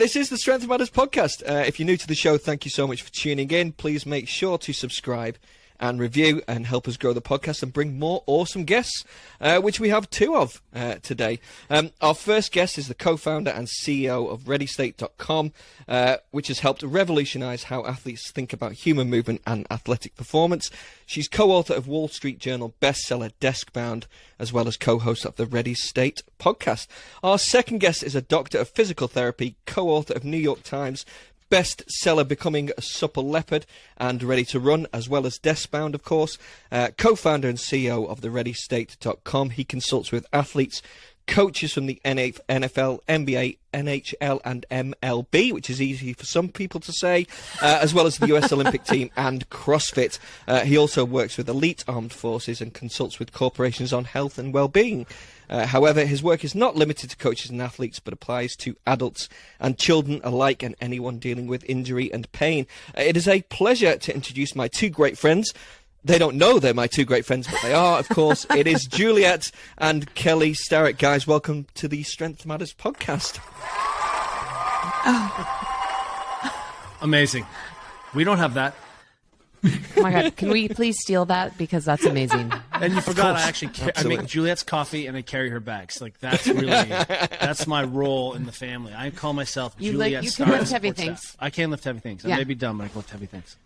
This is the Strength Matters podcast. If you're new to the show, thank you so much for tuning in. Please make sure to subscribe and review and help us grow the podcast and bring more awesome guests, which we have two of today. Our first guest is the co-founder and CEO of ReadyState.com, which has helped revolutionize how athletes think about human movement and athletic performance. She's co-author of Wall Street Journal bestseller Deskbound, as well as co-host of the Ready State podcast. Our second guest is a doctor of physical therapy, co-author of New York Times bestseller Becoming a Supple Leopard and Ready to Run, as well as Deskbound, of course. Co-founder and CEO of the ReadyState.com. He consults with athletes, coaches from the NFL, NBA, NHL and MLB, which is easy for some people to say, as well as the US Olympic team and CrossFit. He also works with elite armed forces and consults with corporations on health and well-being. However, his work is not limited to coaches and athletes, but applies to adults and children alike and anyone dealing with injury and pain. It is a pleasure to introduce my two great friends. They don't know they're my two great friends, but they are, of course. It is Juliet and Kelly Starrett. Guys, welcome to the Strength Matters podcast. Amazing. We don't have that. Oh my God, can we please steal that? Because that's amazing. And you forgot I make Juliet's coffee and I carry her bags. Like, that's my role in the family. I call myself Juliet You Starrett. can lift heavy things. I can lift heavy things. Yeah. I may be dumb, but I can lift heavy things.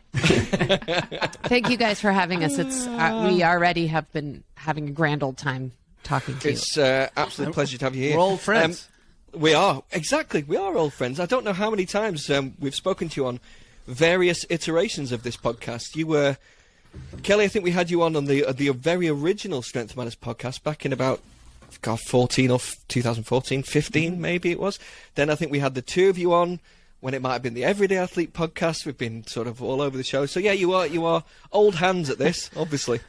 Thank you guys for having us. It's we already have been having a grand old time talking to you. It's absolute pleasure to have you here. We're old friends. We are. Exactly. We are old friends. I don't know how many times we've spoken to you on various iterations of this podcast. You were, Kelly, I think we had you on the very original Strength Matters podcast back in about, 14 or 2014, 15 maybe it was. Then I think we had the two of you on when it might have been the Everyday Athlete podcast. We've been sort of all over the show. So yeah, you are old hands at this, obviously.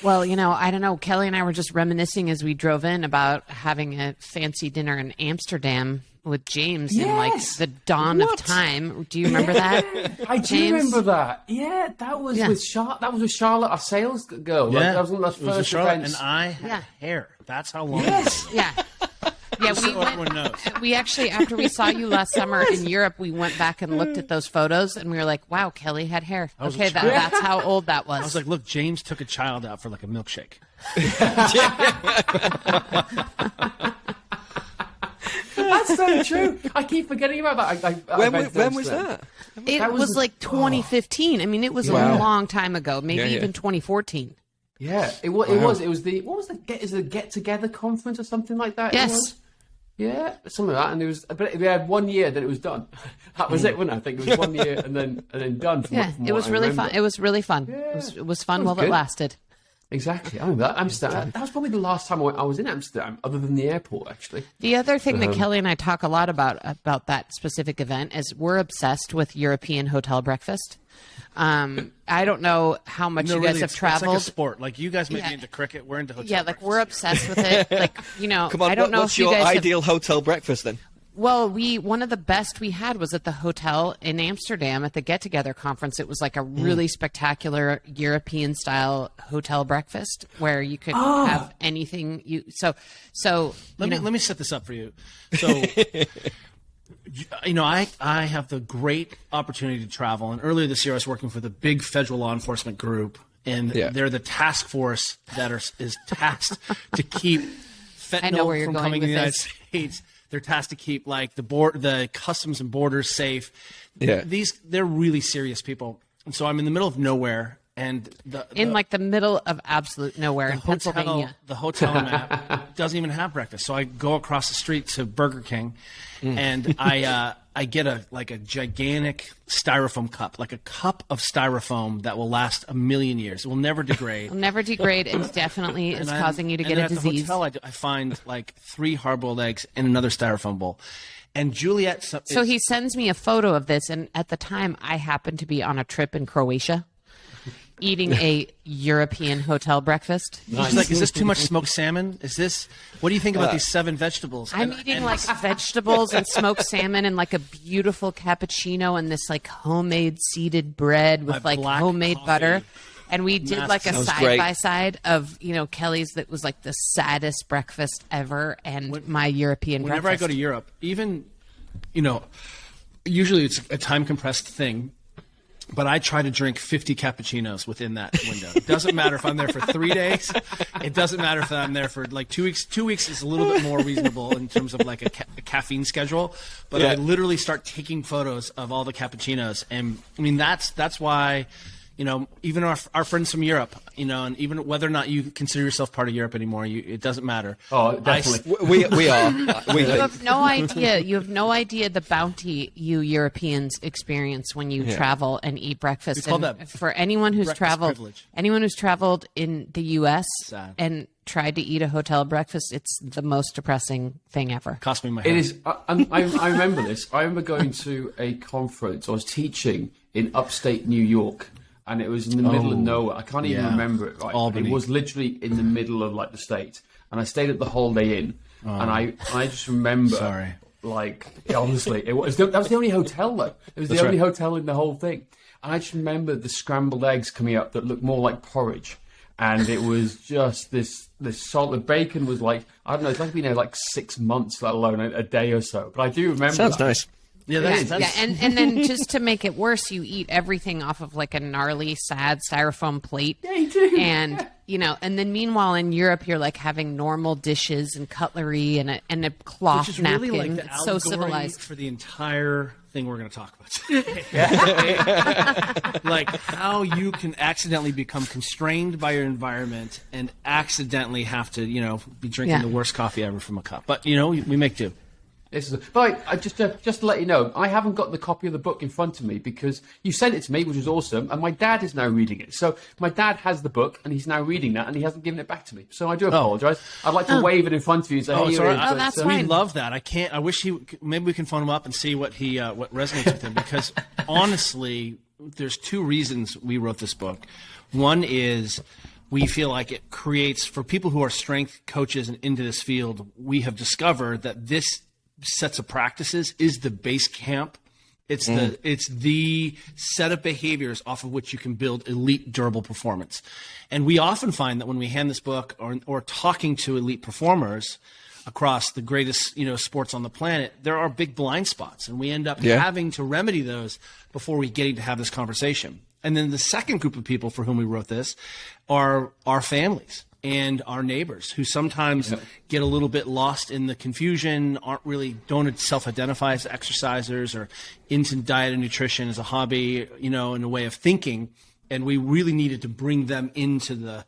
Well, I don't know. Kelly and I were just reminiscing as we drove in about having a fancy dinner in Amsterdam with James in like the dawn of time. Do you remember that? I do remember that. Yeah, that was with Charlotte. That was with Charlotte, our sales girl. Yeah, like, that was one of those first events. And I had hair. That's how long. Yes. Yeah. Yeah, Everyone knows. We actually, after we saw you last summer in Europe, we went back and looked at those photos, and we were like, "Wow, Kelly had hair." Okay, that's how old that was. I was like, "Look, James took a child out for like a milkshake." That's so true. I keep forgetting about that. When was that? It was like 2015. I mean, it was a long time ago. Maybe even 2014. Yeah, it was. It was the get together conference or something like that. Yes. It was? Yeah, something like that. And it was, but we had 1 year, then it was done. That was it, wasn't it? I think it was 1 year and then done. It was really fun. It was really fun. Yeah. It was fun while it lasted. Exactly. I remember that. Amsterdam. That was probably the last time I was in Amsterdam, other than the airport, actually. The other thing that Kelly and I talk a lot about that specific event is we're obsessed with European hotel breakfast. I don't know how much you guys have traveled. It's like a sport. Like, you guys may be into cricket. We're into hotel Yeah, like breakfast. we're obsessed with it. Like, Come on, I don't know what's if you your guys ideal hotel breakfast then? Well, one of the best we had was at the hotel in Amsterdam at the Get Together conference. It was like a really spectacular European style hotel breakfast where you could have anything you. So let me set this up for you. So. I have the great opportunity to travel. And earlier this year, I was working for the big federal law enforcement group. And they're the task force that is tasked to keep fentanyl from coming to the United States. They're tasked to keep the customs and borders safe. Yeah. They're really serious people. And so I'm in the middle of nowhere. And the middle of absolute nowhere in Pennsylvania. The hotel map doesn't even have breakfast. So I go across the street to Burger King, and I get a gigantic styrofoam cup, like a cup of styrofoam that will last a million years. It will never degrade. It'll never degrade. It definitely is causing you to get a disease. At the hotel, I find like 3 hard-boiled eggs in another styrofoam bowl. And Juliet... So he sends me a photo of this, and at the time, I happened to be on a trip in Croatia. Eating a European hotel breakfast. She's like, is this too much smoked salmon? What do you think about these 7 vegetables? I'm eating like vegetables and smoked salmon and like a beautiful cappuccino and this like homemade seeded bread with like homemade butter. And we did like a side by side of, Kelly's that was like the saddest breakfast ever, and my European whenever breakfast. I go to Europe, even, usually it's a time compressed thing, but I try to drink 50 cappuccinos within that window. It doesn't matter if I'm there for 3 days. It doesn't matter if I'm there for like 2 weeks. 2 weeks is a little bit more reasonable in terms of like a caffeine schedule. But I literally start taking photos of all the cappuccinos. And I mean, that's why, even our friends from Europe, and even whether or not you consider yourself part of Europe anymore, it doesn't matter. Oh, definitely. We are. You have no idea. You have no idea the bounty you Europeans experience when you travel and eat breakfast. We call that for anyone who's traveled, privilege. anyone who's traveled in the U.S. and tried to eat a hotel breakfast, it's the most depressing thing ever. Cost me my head. It is. I remember this. I remember going to a conference. I was teaching in upstate New York. And it was in the middle of nowhere. I can't even remember it right. Albany. It was literally in the middle of like the state. And I stayed at the Holiday Inn. And I just remember, honestly, that was the only hotel though. It was the only hotel in the whole thing. And I just remember the scrambled eggs coming up that looked more like porridge. And it was just this salt. The bacon was like, I don't know, it's like been there like 6 months, let alone a day or so. But I do remember. Sounds nice. Yeah, and then just to make it worse, you eat everything off of like a gnarly, sad styrofoam plate. Yeah, you do. And and then meanwhile in Europe, you're like having normal dishes and cutlery and a cloth Which is napkin. really like the It's so civilized for the entire thing we're going to talk about. Like how you can accidentally become constrained by your environment and accidentally have to, be drinking the worst coffee ever from a cup. But we make do. But just to let you know, I haven't got the copy of the book in front of me because you sent it to me, which was awesome, and my dad is now reading it. So my dad has the book, and he's now reading that, and he hasn't given it back to me. So I do apologise. I'd like to wave it in front of you and say, hey, sorry. That's fine. We love that. I wish maybe we can phone him up and see what resonates with him, because honestly, there's 2 reasons we wrote this book. One is we feel like it creates, for people who are strength coaches and into this field, we have discovered that this sets of practices is the base camp. It's the set of behaviors off of which you can build elite durable performance. And we often find that when we hand this book or talking to elite performers across the greatest sports on the planet, there are big blind spots, and we end up having to remedy those before we get to have this conversation. And then the second group of people for whom we wrote this are our families and our neighbors, who sometimes get a little bit lost in the confusion, don't self-identify as exercisers or into diet and nutrition as a hobby, in a way of thinking. And we really needed to bring them into the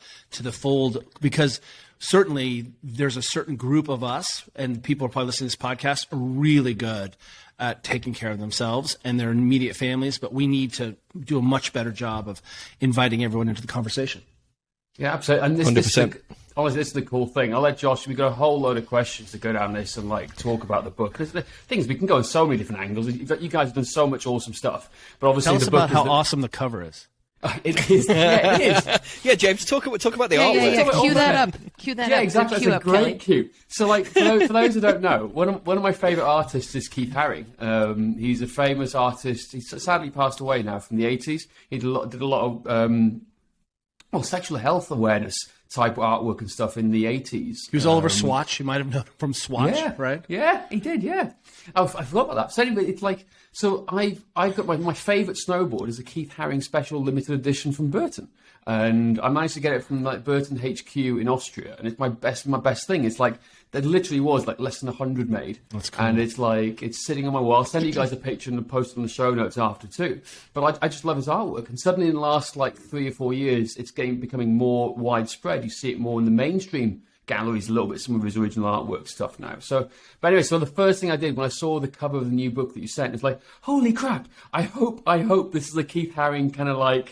fold, because certainly there's a certain group of us, and people are probably listening to this podcast, are really good at taking care of themselves and their immediate families, but we need to do a much better job of inviting everyone into the conversation. Yeah, absolutely. And 100%. Honestly, this is the cool thing. I'll let Josh, we've got a whole load of questions to go down this and talk about the book. Because the thing is, we can go in so many different angles. You guys have done so much awesome stuff. But obviously, tell us the book about how awesome the cover is. It is. Yeah, it is. Yeah, James, talk about the artwork. Yeah. Cue that up. Yeah, exactly. That's a great cue. So, for those who don't know, one of my favourite artists is Keith Haring. He's a famous artist. He's sadly passed away now, from the 80s. He did a lot of sexual health awareness type artwork and stuff in the 80s. He was all over Swatch. You might have known him from Swatch, right? Yeah, he did, yeah. I forgot about that. So anyway, it's I've got my favourite snowboard is a Keith Haring special limited edition from Burton. And I managed to get it from Burton HQ in Austria. And it's my best thing. It's there literally was less than 100 made. That's cool. And it's sitting on my wall. I'll send you guys a picture and post it on the show notes after too. But I just love his artwork. And suddenly in the last 3 or 4 years, it's becoming more widespread. You see it more in the mainstream galleries a little bit, some of his original artwork stuff now. So the first thing I did when I saw the cover of the new book that you sent is holy crap, I hope this is a Keith Haring kind of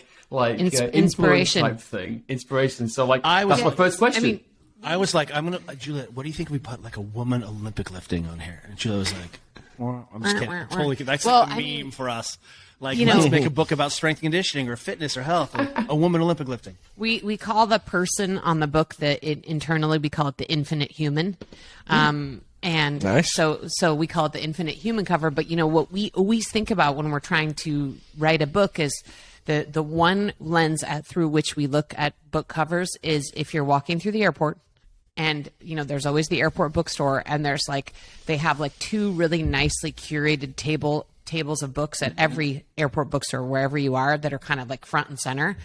inspiration type thing. Inspiration. So that's my first question. I was Juliet, what do you think we put a woman Olympic lifting on here? And Juliet was like, well, I'm just kidding. Totally kidding. That's a meme for us. Let's make a book about strength and conditioning or fitness or health, or a woman Olympic lifting. We call the person on the book internally we call it the infinite human. And nice. so we call it the infinite human cover. But what we always think about when we're trying to write a book is The one lens through which we look at book covers is if you're walking through the airport. And, there's always the airport bookstore, and there's they have two really nicely curated tables of books at every airport bookstore, wherever you are, that are kind of front and center.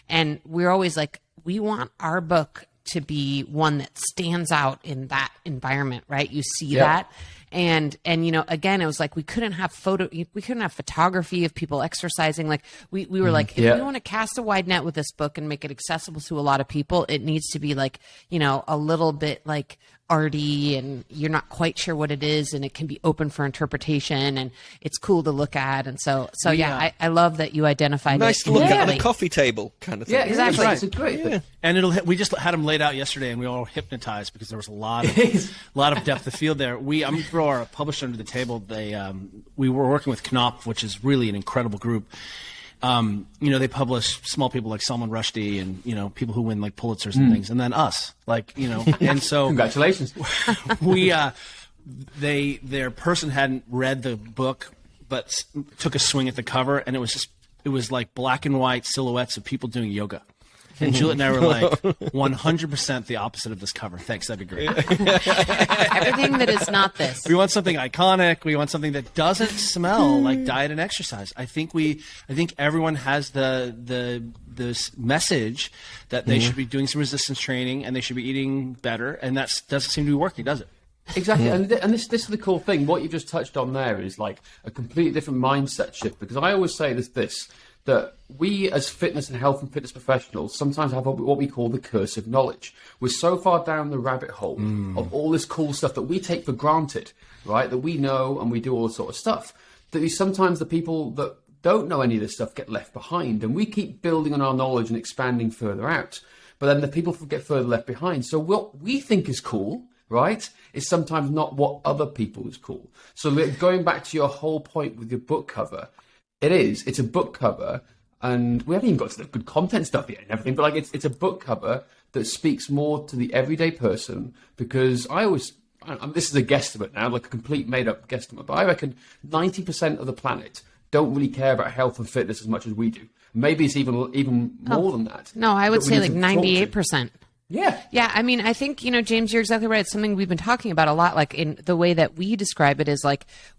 And we're always we want our book to be one that stands out in that environment, right? You see that. And again, it was we couldn't have photography of people exercising. We were if we want to cast a wide net with this book and make it accessible to a lot of people, it needs to be a little bit arty, and you're not quite sure what it is, and it can be open for interpretation, and it's cool to look at. And so I love that you identified nice to look at on a coffee table kind of thing. Yeah, exactly. Right. It's a great thing. And we just had them laid out yesterday, and we were all hypnotized because there was a lot of depth of field there. I'm going to throw our publisher under the table. We were working with Knopf, which is really an incredible group. They publish small people like Salman Rushdie and, people who win Pulitzers and things. And then us, and so congratulations. Their person hadn't read the book, but took a swing at the cover, and it was black and white silhouettes of people doing yoga. And Juliet and I were 100% the opposite of this cover. Thanks, that'd be great. Everything that is not this. We want something iconic. We want something that doesn't smell like diet and exercise. I think everyone has this message that they should be doing some resistance training and they should be eating better, and that doesn't seem to be working, does it? Exactly, and this is the cool thing. What you've just touched on there is a completely different mindset shift, because I always say this that we as fitness and health and fitness professionals sometimes have what we call the curse of knowledge. We're so far down the rabbit hole of all this cool stuff that we take for granted, right, that we know and we do all this sort of stuff, that sometimes the people that don't know any of this stuff get left behind, and we keep building on our knowledge and expanding further out, but then the people get further left behind. So what we think is cool, right, is sometimes not what other people is cool. So going back to your whole point with your book cover, it's a book cover, and we haven't even got to the good content stuff yet and everything, but it's a book cover that speaks more to the everyday person, because this is a guesstimate now, a complete made-up guesstimate, but I reckon 90% of the planet don't really care about health and fitness as much as we do. Maybe it's even more than that. No, I would say 98%. Yeah. Yeah. I mean, I think, James, you're exactly right. It's something we've been talking about a lot, in the way that we describe it is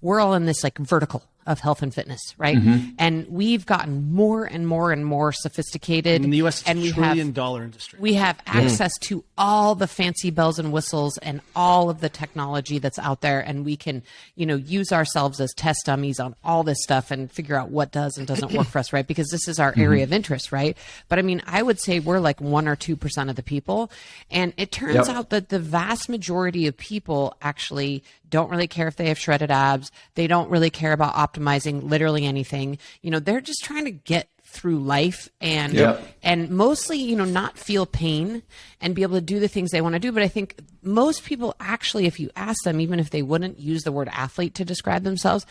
we're all in this vertical of health and fitness, right? And we've gotten more and more and more sophisticated. In the U.S., it's and $1 trillion industry. We have access to all the fancy bells and whistles and all of the technology that's out there, and we can, use ourselves as test dummies on all this stuff and figure out what does and doesn't work for us, right? Because this is our area of interest, right? But I mean, I would say we're 1 or 2% of the people, and it turns out that the vast majority of people actually don't really care if they have shredded abs. They don't really care about optimizing literally anything. They're just trying to get through life and mostly, not feel pain and be able to do the things they want to do. But I think most people actually, if you ask them, even if they wouldn't use the word athlete to describe themselves,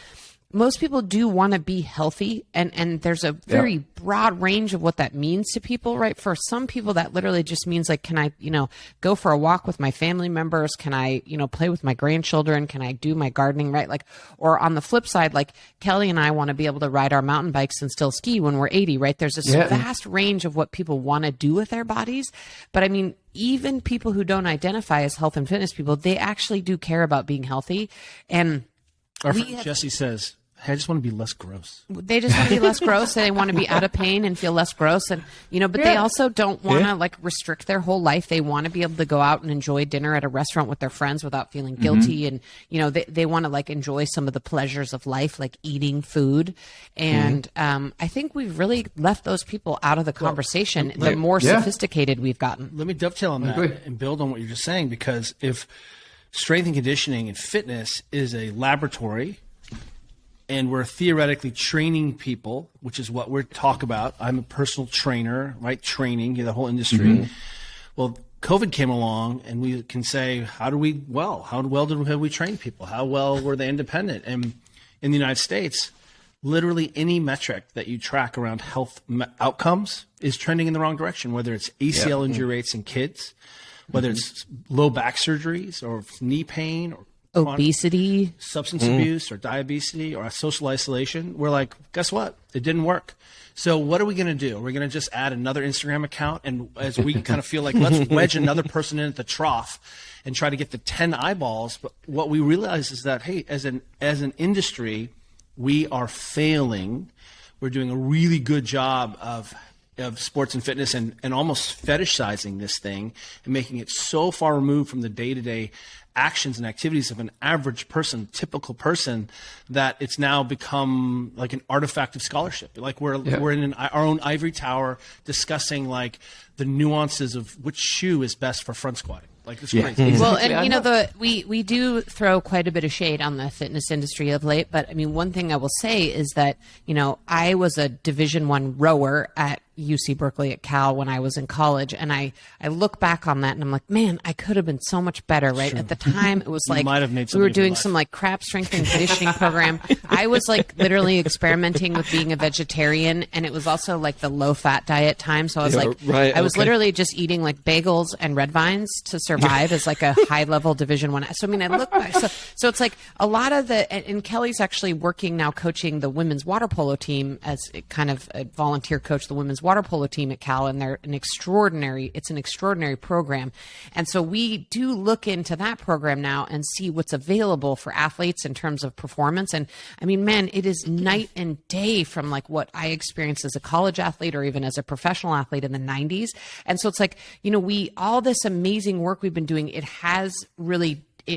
most people do want to be healthy, and there's a very broad range of what that means to people, right? For some people, that literally just means can I, go for a walk with my family members? Can I, play with my grandchildren? Can I do my gardening, right? Or on the flip side, Kelly and I want to be able to ride our mountain bikes and still ski when we're 80, right? There's this vast range of what people want to do with their bodies. But I mean, even people who don't identify as health and fitness people, they actually do care about being healthy. And our friend Jesse says, hey, I just want to be less gross. They just want to be less gross, and they want to be out of pain and feel less gross. And, but they also don't want to restrict their whole life. They want to be able to go out and enjoy dinner at a restaurant with their friends without feeling guilty. And, they want to enjoy some of the pleasures of life, like eating food. And I think we've really left those people out of the conversation the more sophisticated we've gotten. Let me dovetail on that and build on what you're just saying, because if strength and conditioning and fitness is a laboratory, and we're theoretically training people, which is what we're talk about. I'm a personal trainer, right? Training, the whole industry. Well, COVID came along, and we can say, how well have we trained people? How well were they independent? And in the United States, literally any metric that you track around health outcomes is trending in the wrong direction, whether it's ACL injury rates in kids, whether it's low back surgeries or knee pain or obesity, substance abuse or diabetes or social isolation, we're like, guess what? It didn't work. So what are we going to do? We're going to just add another Instagram account, and as we kind of feel like, let's wedge another person in at the trough and try to get the 10 eyeballs. But what we realize is that, hey, as an industry, we are failing. We're doing a really good job of sports and fitness and almost fetishizing this thing and making it so far removed from the day-to-day actions and activities of an average person, typical person, that it's now become like an artifact of scholarship. Like we're in our own ivory tower discussing like the nuances of which shoe is best for front squatting. Like it's crazy. Well, and you know, we do throw quite a bit of shade on the fitness industry of late, but I mean, one thing I will say is that, you know, I was a Division I rower at UC Berkeley at Cal when I was in college, and I look back on that and I'm like, man, I could have been so much better, right? At the time, it was like we were doing some like crap strength and conditioning program. I was like literally experimenting with being a vegetarian, and it was also like the low fat diet time. So I was I was literally just eating like bagels and red vines to survive as like a high level Division I. So I mean, I look back, so it's like a lot of and Kelly's actually working now coaching the women's water polo team as kind of a volunteer coach, the women's water polo team at Cal, and it's an extraordinary program. And so we do look into that program now and see what's available for athletes in terms of performance. And I mean, man, it is night and day from like what I experienced as a college athlete or even as a professional athlete in the 90s. And so it's like, you know, all this amazing work we've been doing, it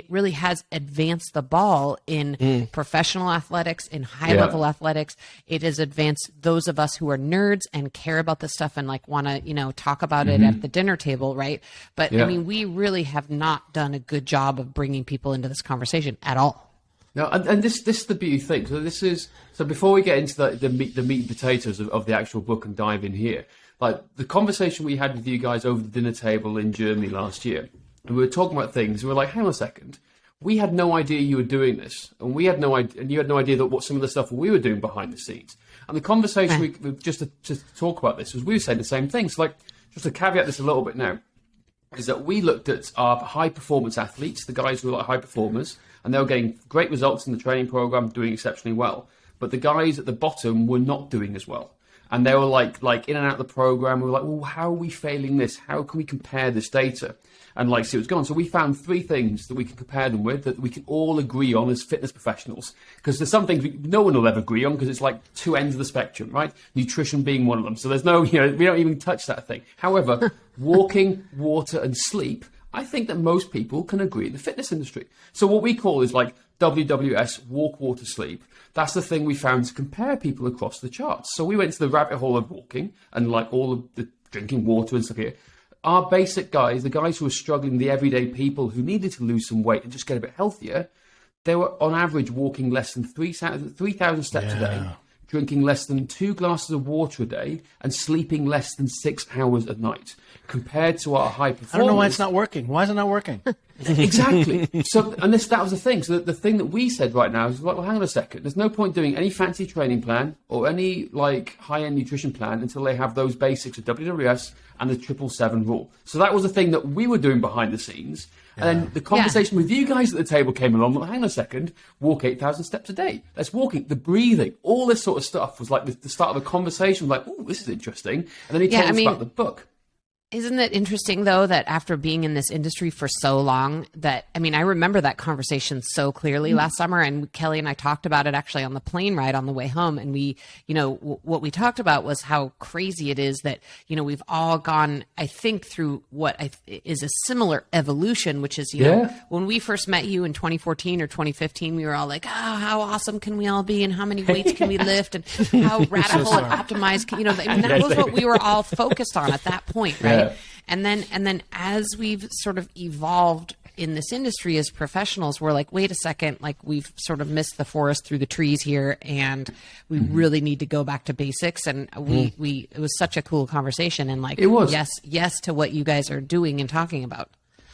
really has advanced the ball in professional athletics, in high level athletics. It has advanced those of us who are nerds and care about this stuff and like want to, you know, talk about it at the dinner table. Right. But I mean, we really have not done a good job of bringing people into this conversation at all. No, and this is the beauty thing. So before we get into the meat and potatoes of the actual book and dive in here, like the conversation we had with you guys over the dinner table in Germany last year, and we were talking about things, and we were like, hang on a second, we had no idea you were doing this, and we had no idea, and you had no idea that what some of the stuff we were doing behind the scenes. And the conversation we just to talk about this was we were saying the same thing. So like, just to caveat this a little bit now, is that we looked at our high performance athletes, the guys who were like high performers, and they were getting great results in the training program, doing exceptionally well. But the guys at the bottom were not doing as well. And they were like in and out of the program. We were like, well, how are we failing this? How can we compare this data? And like see what's going on. So we found 3 things that we can compare them with that we can all agree on as fitness professionals. Because there's some things no one will ever agree on because it's like 2 ends of the spectrum, right? Nutrition being one of them. So there's no, you know, we don't even touch that thing. However, walking, water and sleep, I think that most people can agree in the fitness industry. So what we call is like WWS, walk, water, sleep. That's the thing we found to compare people across the charts. So we went to the rabbit hole of walking and like all of the drinking water and stuff here. Our basic guys, the guys who were struggling, the everyday people who needed to lose some weight and just get a bit healthier, they were on average walking less than 3,000 steps a day, drinking less than 2 glasses of water a day, and sleeping less than 6 hours a night. Compared to our high performance, I don't know why it's not working. Why is it not working? Exactly. So, and that was the thing. So the thing that we said right now is, well, hang on a second. There's no point doing any fancy training plan or any like high-end nutrition plan until they have those basics of WWS and the 777 rule. So that was the thing that we were doing behind the scenes. And then the conversation with you guys at the table came along. Well, hang on a second. Walk 8,000 steps a day. Let's walking, the breathing, all this sort of stuff was like the start of a conversation. Like, oh, this is interesting. And then he told us about the book. Isn't it interesting, though, that after being in this industry for so long, that, I mean, I remember that conversation so clearly last summer, and Kelly and I talked about it actually on the plane ride on the way home. And we, you know, what we talked about was how crazy it is that, you know, we've all gone, I think, through what is a similar evolution, which is, you know, when we first met you in 2014 or 2015, we were all like, oh, how awesome can we all be? And how many weights can we lift? And how radical and optimized, you know, I mean, that was what we were all focused on at that point, right? Yeah. And then as we've sort of evolved in this industry as professionals, we're like, wait a second, like we've sort of missed the forest through the trees here, and we really need to go back to basics. And it was such a cool conversation, and like, it was. yes to what you guys are doing and talking about.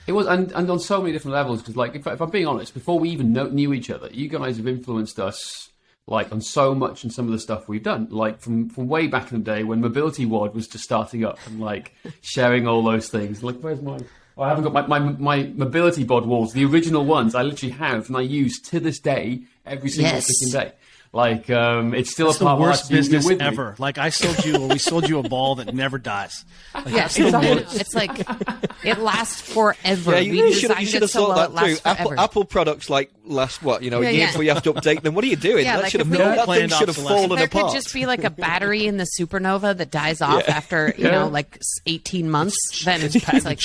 It was, and on so many different levels, because like, if I'm being honest, before we even knew each other, you guys have influenced us like on so much and some of the stuff we've done, like from way back in the day when Mobility WOD was just starting up and like sharing all those things. Like, where's mine? Well, I haven't got my mobility bod walls, the original ones I literally have and I use to this day every single freaking day. Like, it's still that's a part the worst of business business ever. Like we sold you a ball that never dies. Like, yes, it's like it lasts forever. Yeah, you should have thought that through. Apple products like last a year before you have to update them. What are you doing? Yeah, that thing should have fallen there apart. Could just be like a battery in the supernova that dies off after like 18 months. Then it's like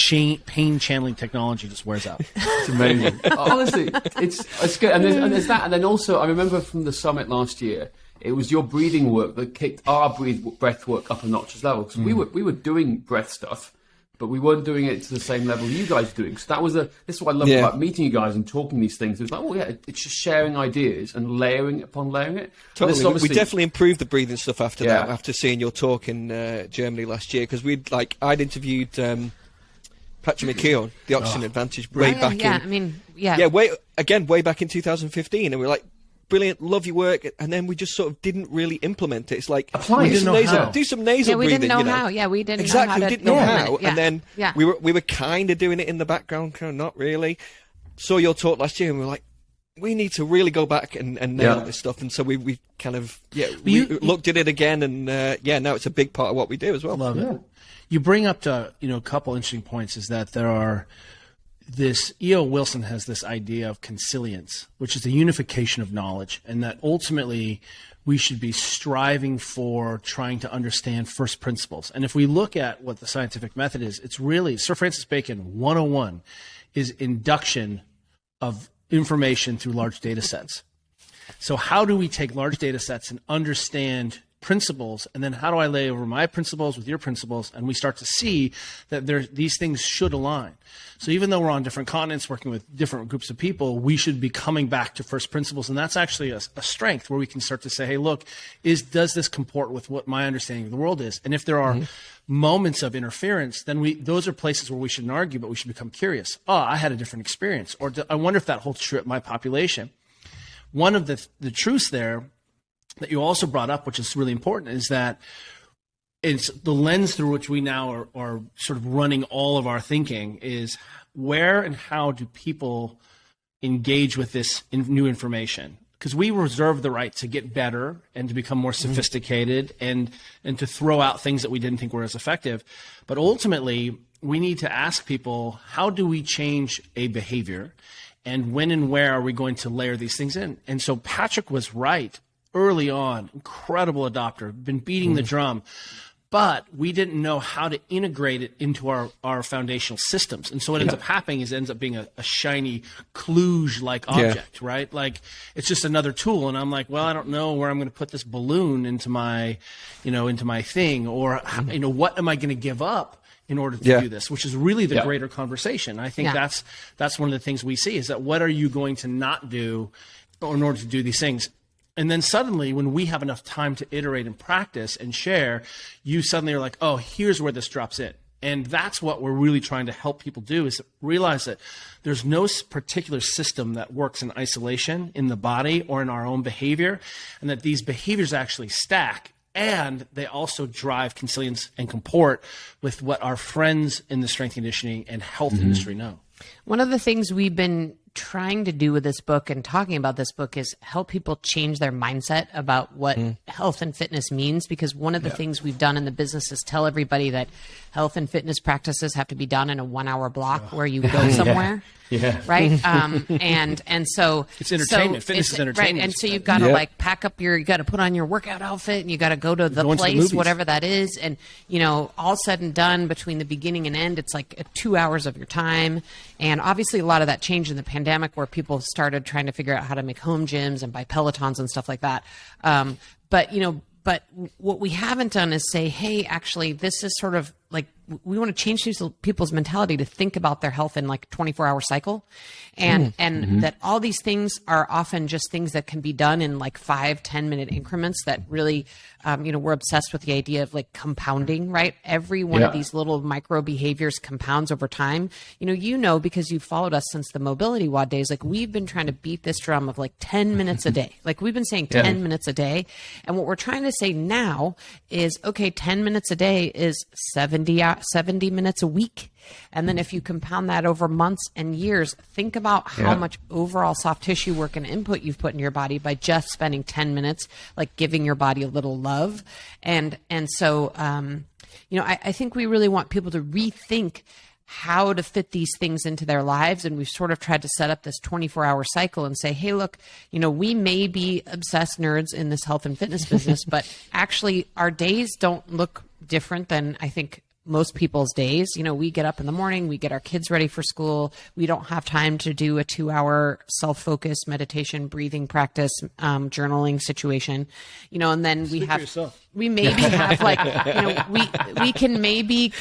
pain channeling technology just wears out. It's amazing. Honestly, it's good. And there's that. And then also, I remember from the summit last year, it was your breathing work that kicked our breath work up a notch as well. Because we were doing breath stuff, but we weren't doing it to the same level you guys are doing. So this is what I love about meeting you guys and talking these things. It's like, it's just sharing ideas and layering upon layering it. Totally. We definitely improved the breathing stuff after that, after seeing your talk in Germany last year, because I'd interviewed Patrick McKeown, the Oxygen Advantage, way back in 2015, and we were like, brilliant, love your work, and then we just sort of didn't really implement it. It's like do some nasal breathing. We didn't know how. Yeah, we didn't exactly. know how. We didn't know how, and then we were kind of doing it in the background, kind of not really. Saw your talk last year, and we were like, we need to really go back and nail this stuff. And so we kind of we looked at it again, and now it's a big part of what we do as well. Love it. You bring up a couple interesting points. Is that there are. This E.O. Wilson has this idea of consilience, which is the unification of knowledge, and that ultimately we should be striving for trying to understand first principles. And if we look at what the scientific method is, it's really Sir Francis Bacon 101 is induction of information through large data sets. So how do we take large data sets and understand principles, and then how do I lay over my principles with your principles, and we start to see that these things should align. So even though we're on different continents working with different groups of people, we should be coming back to first principles, and that's actually a strength where we can start to say, hey, look, does this comport with what my understanding of the world is? And if there are moments of interference, then those are places where we shouldn't argue, but we should become curious. I had a different experience, or I wonder if that holds true at my population. One of the truths there that you also brought up, which is really important, is that it's the lens through which we now are sort of running all of our thinking is where and how do people engage with this new information? Because we reserve the right to get better and to become more sophisticated and to throw out things that we didn't think were as effective. But ultimately, we need to ask people, how do we change a behavior? And when and where are we going to layer these things in? And so Patrick was right. Early on, incredible adopter, been beating the drum, but we didn't know how to integrate it into our foundational systems. And so what ends up happening is it ends up being a shiny kludge-like object, right? Like it's just another tool. And I'm like, well, I don't know where I'm going to put this balloon into my thing, or what am I going to give up in order to do this, which is really the greater conversation. I think that's one of the things we see is that what are you going to not do in order to do these things? And then suddenly, when we have enough time to iterate and practice and share, you suddenly are like, oh, here's where this drops in. And that's what we're really trying to help people do, is realize that there's no particular system that works in isolation in the body or in our own behavior, and that these behaviors actually stack, and they also drive consilience and comport with what our friends in the strength conditioning and health industry know. One of the things we've been trying to do with this book and talking about this book is help people change their mindset about what health and fitness means, because one of the things we've done in the business is tell everybody that health and fitness practices have to be done in a 1 hour block where you go somewhere. Right. And so it's entertainment. Fitness is entertainment. Right. And so you've got to like pack up you got to put on your workout outfit, and you got to go to the place, whatever that is. And, all said and done, between the beginning and end, it's like 2 hours of your time. And obviously a lot of that changed in the pandemic, where people started trying to figure out how to make home gyms and buy Pelotons and stuff like that. But what we haven't done is say, hey, actually, this is sort of like, we want to change people's mentality to think about their health in like 24-hour cycle. And that all these things are often just things that can be done in like 5-10 minute increments that really, we're obsessed with the idea of like compounding, right? Every one of these little micro behaviors compounds over time. Because you've followed us since the mobility WOD days, like we've been trying to beat this drum of like 10 minutes a day. Like we've been saying 10 minutes a day. And what we're trying to say now is, okay, 10 minutes a day is 70 70 minutes a week. And then if you compound that over months and years, think about how much overall soft tissue work and input you've put in your body by just spending 10 minutes, like giving your body a little love. And so, I think we really want people to rethink how to fit these things into their lives. And we've sort of tried to set up this 24-hour cycle and say, hey, look, we may be obsessed nerds in this health and fitness business, but actually our days don't look different than I think most people's days. We get up in the morning, we get our kids ready for school. We don't have time to do a 2-hour self-focused meditation, breathing practice, journaling situation, and then we maybe have we can maybe,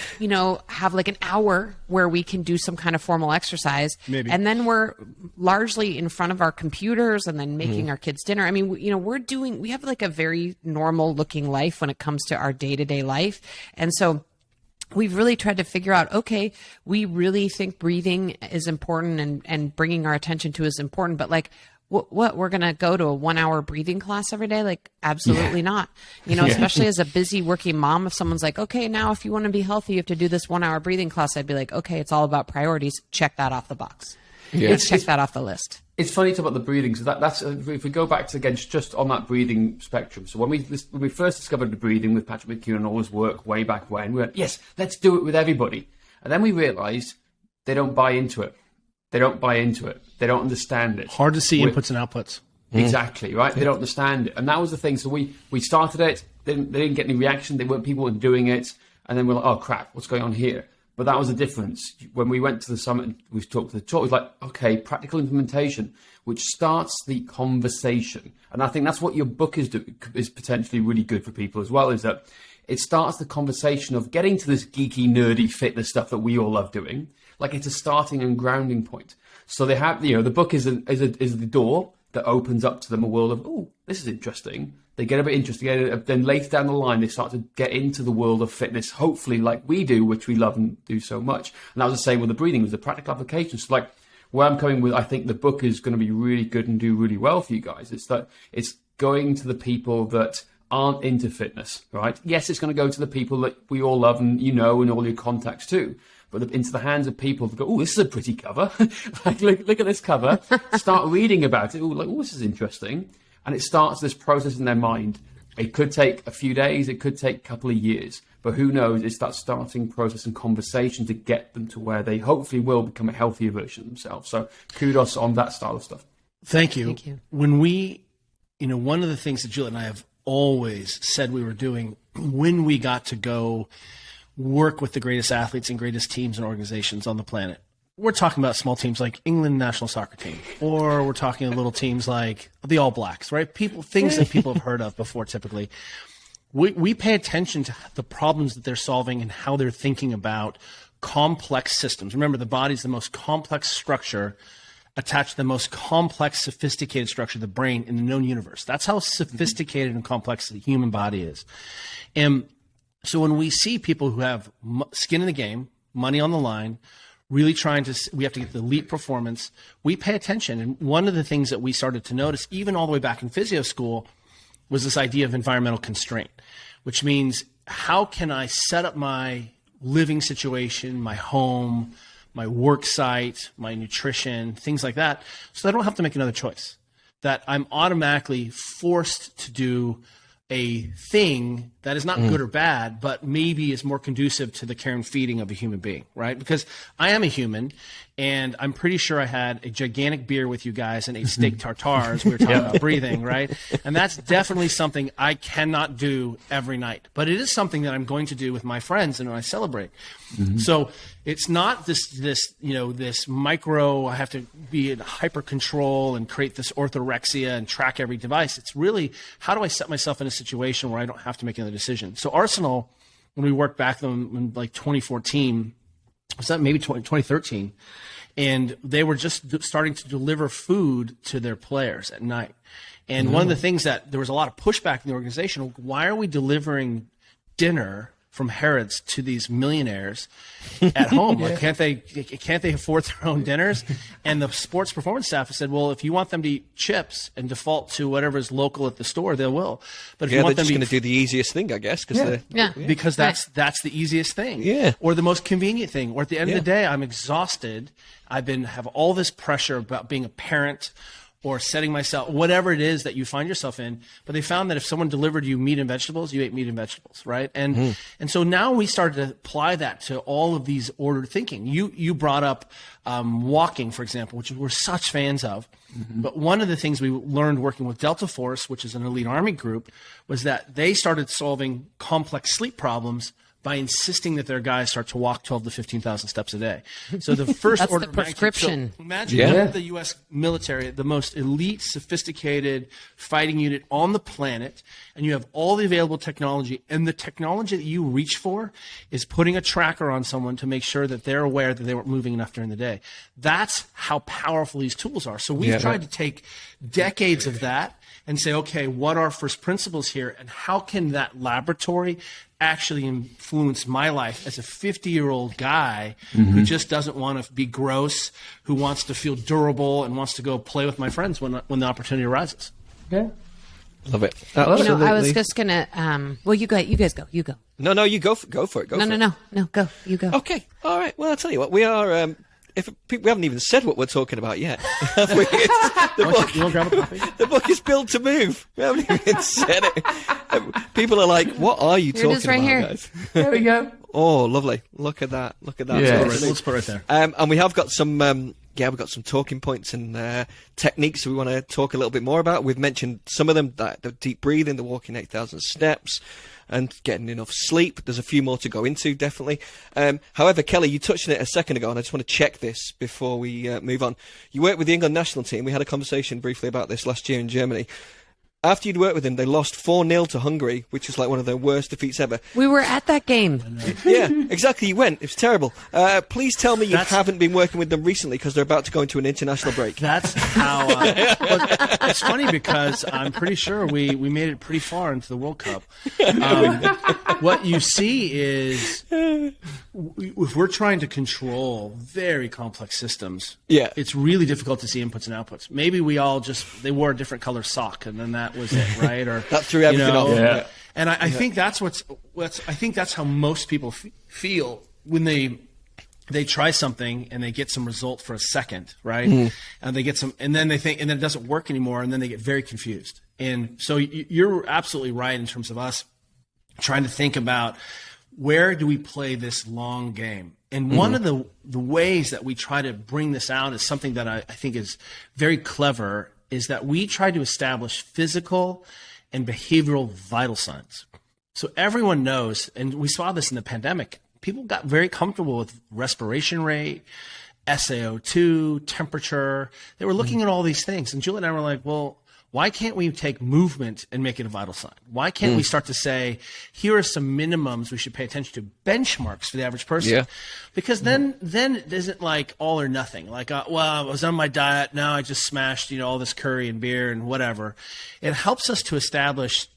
have like an hour where we can do some kind of formal exercise. Maybe. And then we're largely in front of our computers and then making our kids dinner. I mean, we have like a very normal looking life when it comes to our day-to-day life. And so we've really tried to figure out, okay, we really think breathing is important and bringing our attention to is important, but like, what we're going to go to a 1-hour breathing class every day? Like, absolutely not. Especially as a busy working mom, if someone's like, okay, now if you want to be healthy, you have to do this 1-hour breathing class. I'd be like, okay, it's all about priorities. Check that off the box. Yeah. Check that off the list. It's funny to talk about the breathing. So that's if we go back to, again, just on that breathing spectrum. So when we first discovered the breathing with Patrick McHugh and all his work way back when, we went, yes, let's do it with everybody. And then we realized they don't buy into it. They don't buy into it. They don't understand it. Hard to see inputs and outputs. Exactly, right? They don't understand it. And that was the thing. So we started it. They didn't get any reaction. People weren't doing it. And then we're like, oh, crap, what's going on here? But that was the difference. When we went to the summit, we talked to the talk, it was like, okay, practical implementation, which starts the conversation. And I think that's what your book is potentially really good for people as well, is that it starts the conversation of getting to this geeky, nerdy fitness stuff that we all love doing. Like, it's a starting and grounding point. So they have, the book is the door that opens up to them a world of, oh, this is interesting. They get a bit interested. Then later down the line, they start to get into the world of fitness, hopefully like we do, which we love and do so much. And that was the same with the breathing, was the practical application. So like where I'm coming with, I think the book is going to be really good and do really well for you guys. It's that it's going to the people that aren't into fitness, right? Yes, it's going to go to the people that we all love and and all your contacts too. But into the hands of people that go, oh, this is a pretty cover. Like, look at this cover. Start reading about it. Oh, this is interesting. And it starts this process in their mind. It could take a few days. It could take a couple of years. But who knows? It's that starting process and conversation to get them to where they hopefully will become a healthier version of themselves. So kudos on that style of stuff. Thank you. Thank you. When one of the things that Juliet and I have always said we were doing when we got to go work with the greatest athletes and greatest teams and organizations on the planet. We're talking about small teams like England national soccer team, or we're talking little teams like the All Blacks, right? Things that people have heard of before typically. We pay attention to the problems that they're solving and how they're thinking about complex systems. Remember, the body's the most complex structure attached to the most complex, sophisticated structure, the brain, in the known universe. That's how sophisticated and complex the human body is. And so when we see people who have skin in the game, money on the line, really we have to get the elite performance, we pay attention. And one of the things that we started to notice, even all the way back in physio school, was this idea of environmental constraint, which means how can I set up my living situation, my home, my work site, my nutrition, things like that, so I don't have to make another choice, that I'm automatically forced to do a thing that is not good or bad, but maybe is more conducive to the care and feeding of a human being, right? Because I am a human, and I'm pretty sure I had a gigantic beer with you guys and ate steak tartare as we were talking about breathing, right? And that's definitely something I cannot do every night, but it is something that I'm going to do with my friends and when I celebrate. Mm-hmm. So it's not this micro, I have to be in hyper control and create this orthorexia and track every device. It's really, how do I set myself in a situation where I don't have to make another decision? So Arsenal, when we worked back in like 2014, was that maybe 2013? And they were just starting to deliver food to their players at night. And one of the things that there was a lot of pushback in the organization, why are we delivering dinner from Harrods to these millionaires at home. Like, can't they afford their own dinners? And the sports performance staff has said, well, if you want them to eat chips and default to whatever is local at the store, they will. But if you want they're them just going to do the easiest thing, I guess. Because that's the easiest thing. Yeah. Or the most convenient thing. Or at the end of the day, I'm exhausted. Have all this pressure about being a parent or setting myself, whatever it is that you find yourself in. But they found that if someone delivered you meat and vegetables, you ate meat and vegetables, right? And so now we started to apply that to all of these ordered thinking. You brought up walking, for example, which we're such fans of. But one of the things we learned working with Delta Force, which is an elite Army group, was that they started solving complex sleep problems by insisting that their guys start to walk 12 to 15,000 steps a day. So the first That's order the prescription. So imagine the U.S. military, the most elite, sophisticated fighting unit on the planet, and you have all the available technology, and the technology that you reach for is putting a tracker on someone to make sure that they're aware that they weren't moving enough during the day. That's how powerful these tools are. So we've tried to take decades of that and say, okay, what are first principles here, and how can that laboratory actually influence my life as a 50-year-old guy who just doesn't want to be gross, who wants to feel durable and wants to go play with my friends when the opportunity arises. Okay. Love it. I was just going to, well, you guys go. No, you go for it. No, go. You go. Okay. All right. Well, I'll tell you what. We are. We haven't even said what we're talking about yet. The book is built to move. We haven't even said it. People are like, "What are you talking about, guys?" There we go. Oh, lovely! Look at that! Yeah. Let's put it right there. And we have got some. We've got some talking points and techniques we want to talk a little bit more about. We've mentioned some of them, the deep breathing, the walking 8,000 steps, and getting enough sleep. There's a few more to go into, definitely. However, Kelly, you touched on it a second ago, and I just want to check this before we move on. You worked with the England national team. We had a conversation briefly about this last year in Germany. After you'd worked with them, they lost 4-0 to Hungary, which is like one of their worst defeats ever. We were at that game. Yeah, exactly. You went. It was terrible. Please tell me you haven't been working with them recently because they're about to go into an international break. That's how. It's funny because I'm pretty sure we made it pretty far into the World Cup. What you see is if we're trying to control very complex systems, it's really difficult to see inputs and outputs. Maybe they wore a different color sock, and then that was it, right? Or that threw everything off. Yeah. And I think that's I think that's how most people feel when they try something and they get some result for a second, right? And they get some, and then they think, and then it doesn't work anymore, and then they get very confused. And so you're absolutely right in terms of us trying to think about where do we play this long game. And one of the ways that we try to bring this out is something that I think is very clever, is that we try to establish physical and behavioral vital signs. So everyone knows, and we saw this in the pandemic, people got very comfortable with respiration rate, SaO2, temperature. They were looking at all these things. And Juliet and I were like, well, why can't we take movement and make it a vital sign? Why can't we start to say, here are some minimums we should pay attention to, benchmarks for the average person? Yeah. Because then it isn't like all or nothing. Like, well, I was on my diet, now I just smashed, all this curry and beer and whatever. It helps us to establish,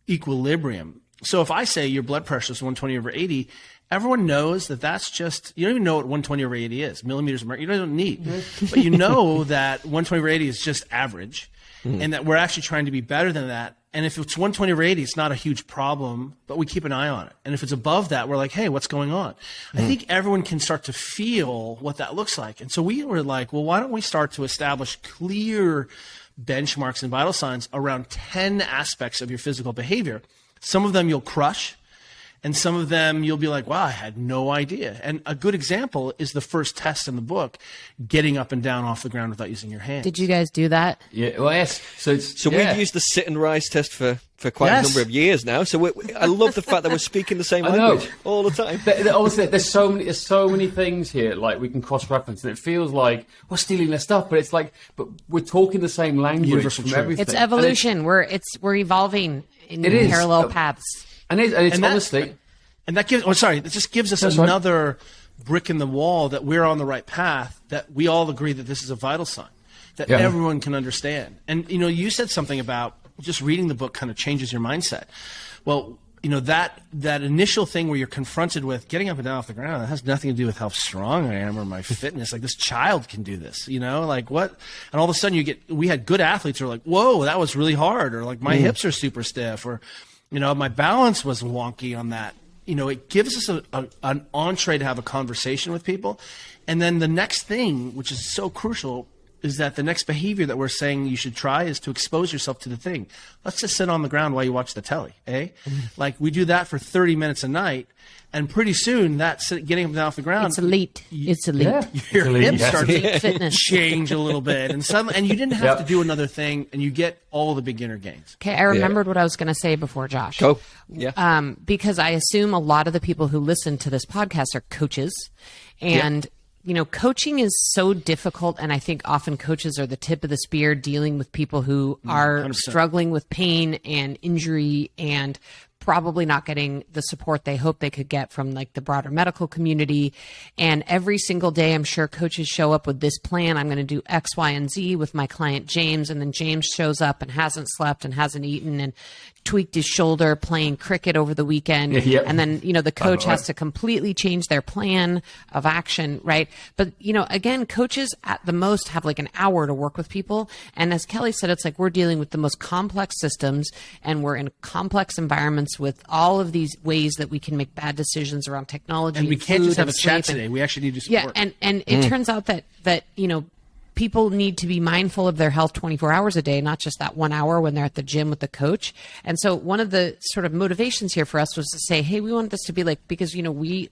equilibrium. So if I say your blood pressure is 120/80, everyone knows that that's just, you don't even know what 120/80 is, millimeters of mercury, you don't need. But you know that 120/80 is just average. And that we're actually trying to be better than that. And if it's 120/80, it's not a huge problem, but we keep an eye on it. And if it's above that, we're like, hey, what's going on? I think everyone can start to feel what that looks like. And so we were like, well, why don't we start to establish clear benchmarks and vital signs around 10 aspects of your physical behavior. Some of them you'll crush, and some of them you'll be like, wow, I had no idea. And a good example is the first test in the book, getting up and down off the ground without using your hands. Did you guys do that? Yeah, well, yes. So we've used the sit and rise test for quite a number of years now. So I love the fact that we're speaking the same language all the time. Obviously, there's so many things here, like we can cross-reference, and it feels like we're stealing their stuff, but it's like, but we're talking the same language from everything. It's evolution. We're evolving in parallel paths. And it's honestly, and that gives. Oh, sorry, it just gives us another brick in the wall that we're on the right path. That we all agree that this is a vital sign that everyone can understand. And you said something about just reading the book kind of changes your mindset. Well, that initial thing where you're confronted with getting up and down off the ground, that has nothing to do with how strong I am or my fitness. Like, this child can do this, like what? And all of a sudden we had good athletes who are like, whoa, that was really hard. Or like, my hips are super stiff, or, my balance was wonky on that. It gives us an entree to have a conversation with people. And then the next thing, which is so crucial, is that the next behavior that we're saying you should try is to expose yourself to the thing. Let's just sit on the ground while you watch the telly, eh? Like, we do that for 30 minutes a night, and pretty soon that's getting up and down off the ground. It's elite. It's elite. Yeah. Your hips Yes. start to Fitness. change a little bit, and you didn't have to do another thing, and you get all the beginner gains. Okay, I remembered what I was going to say before, Josh. Go. Yeah. Because I assume a lot of the people who listen to this podcast are coaches, and coaching is so difficult, and I think often coaches are the tip of the spear dealing with people who are 100%. struggling with pain and injury and probably not getting the support they hope they could get from like the broader medical community. And every single day, I'm sure coaches show up with this plan. I'm going to do X, Y, and Z with my client, James. And then James shows up and hasn't slept and hasn't eaten and tweaked his shoulder playing cricket over the weekend. Yep. And then, the coach has to completely change their plan of action, right? But, again, coaches at the most have like an hour to work with people. And as Kelly said, it's like we're dealing with the most complex systems, and we're in complex environments with all of these ways that we can make bad decisions around technology. And we can't food, just have and a chat sleep, today. We actually need to yeah, support. and it turns out that people need to be mindful of their health 24 hours a day, not just that 1 hour when they're at the gym with the coach. And so one of the sort of motivations here for us was to say, hey, we want this to be like, because, we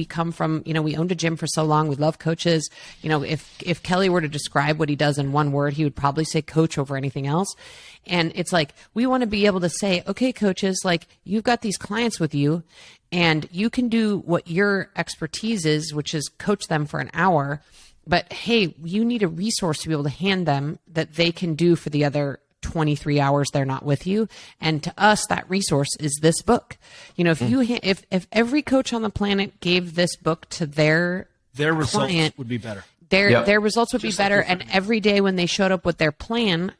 come from, we owned a gym for so long. We love coaches. If Kelly were to describe what he does in one word, he would probably say coach over anything else. And it's like, we want to be able to say, okay, coaches, like, you've got these clients with you, and you can do what your expertise is, which is coach them for an hour. But hey, you need a resource to be able to hand them that they can do for the other 23 hours they're not with you. And to us, that resource is this book. If every coach on the planet gave this book to their results client, would be better. Their results would be better. And every day when they showed up with their plan,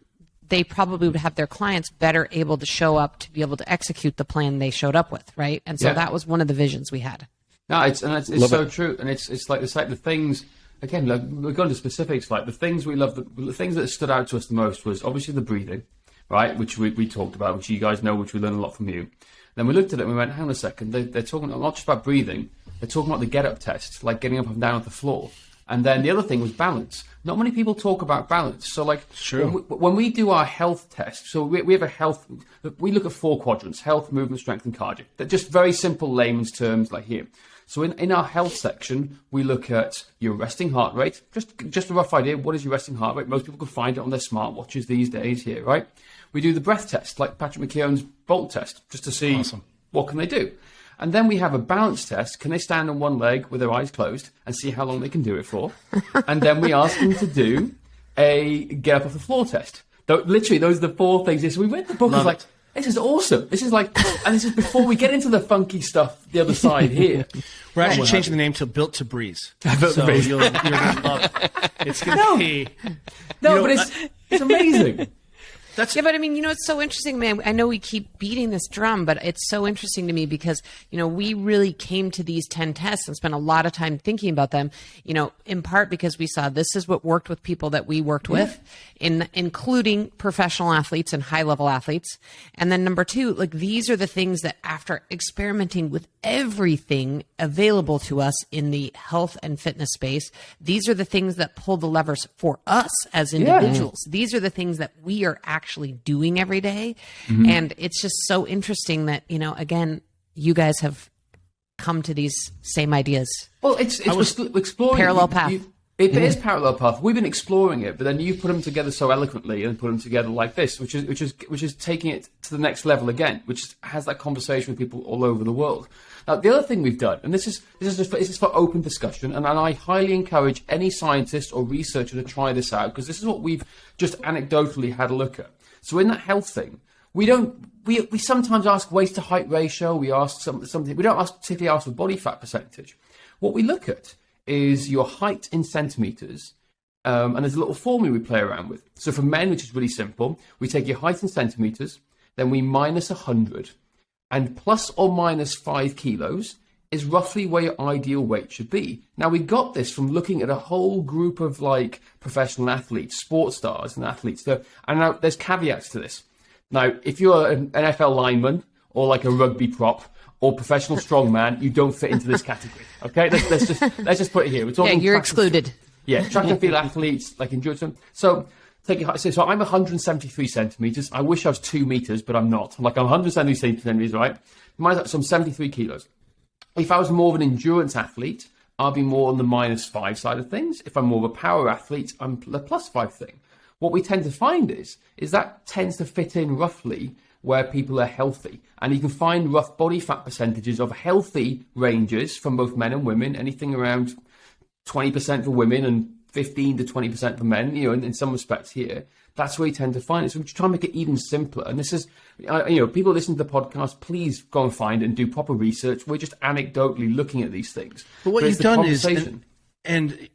they probably would have their clients better able to show up to be able to execute the plan they showed up with, right? And so that was one of the visions we had. No, it's so true, and it's like the things. Again, we're going to specifics. Like, the things we love, the things that stood out to us the most was obviously the breathing, right? Which we talked about, which you guys know, which we learned a lot from you. Then we looked at it and we went, hang on a second, they're talking not just about breathing, they're talking about the get-up test, like getting up and down off the floor. And then the other thing was balance. Not many people talk about balance. So, like, when we do our health test, so we have we look at 4 quadrants: health, movement, strength, and cardio. They're just very simple layman's terms, like here. So in our health section, we look at your resting heart rate. Just a rough idea, what is your resting heart rate? Most people can find it on their smartwatches these days here, right? We do the breath test, like Patrick McKeown's Bolt test, just to see what can they do. And then we have a balance test. Can they stand on one leg with their eyes closed and see how long they can do it for? And then we ask them to do a get up off the floor test. Literally, those are the 4 things. So we read the book and was like, this is awesome. This is like, and this is before we get into the funky stuff, the other side here. We're actually changing the name to Built to Breeze. So you're going to love it. It's going to be... No, but it's amazing. But I mean, it's so interesting, man. I know we keep beating this drum, but it's so interesting to me because, we really came to these 10 tests and spent a lot of time thinking about them, in part because we saw this is what worked with people that we worked with, including professional athletes and high-level athletes. And then number 2, like, these are the things that after experimenting with everything available to us in the health and fitness space, these are the things that pull the levers for us as individuals. These are the things that we are actually doing every day. And it's just so interesting that, again, you guys have come to these same ideas. Well, it's exploring parallel path. It is parallel path. We've been exploring it, but then you put them together so eloquently and put them together like this, which is taking it to the next level again, which has that conversation with people all over the world. Now, the other thing we've done, and this is for open discussion, and I highly encourage any scientist or researcher to try this out, because this is what we've just anecdotally had a look at. So in that health thing, we sometimes ask waist to height ratio. We ask something. We don't particularly ask for body fat percentage. What we look at is your height in centimeters, and there's a little formula we play around with. So for men, which is really simple, we take your height in centimeters, then we minus 100, and plus or minus 5 kilos is roughly where your ideal weight should be. Now, we got this from looking at a whole group of like professional athletes, sports stars and athletes. And now there's caveats to this. Now, if you're an NFL lineman or like a rugby prop or professional strongman, you don't fit into this category. Okay, let's just put it here. We're talking you're excluded. Track and field athletes like endurance. So take it. So I'm 173 centimeters. I wish I was 2 meters, but I'm not. I'm 173 centimeters, right? So I'm 73 kilos. If I was more of an endurance athlete, I'll be more on the -5 side of things. If I'm more of a power athlete, I'm the +5 thing. What we tend to find is that tends to fit in roughly where people are healthy. And you can find rough body fat percentages of healthy ranges from both men and women, anything around 20% for women and 15 to 20% for men, in some respects here. That's where you tend to find it. So we try and make it even simpler. And this is, people listen to the podcast, please go and find it and do proper research. We're just anecdotally looking at these things. But what you've done is, and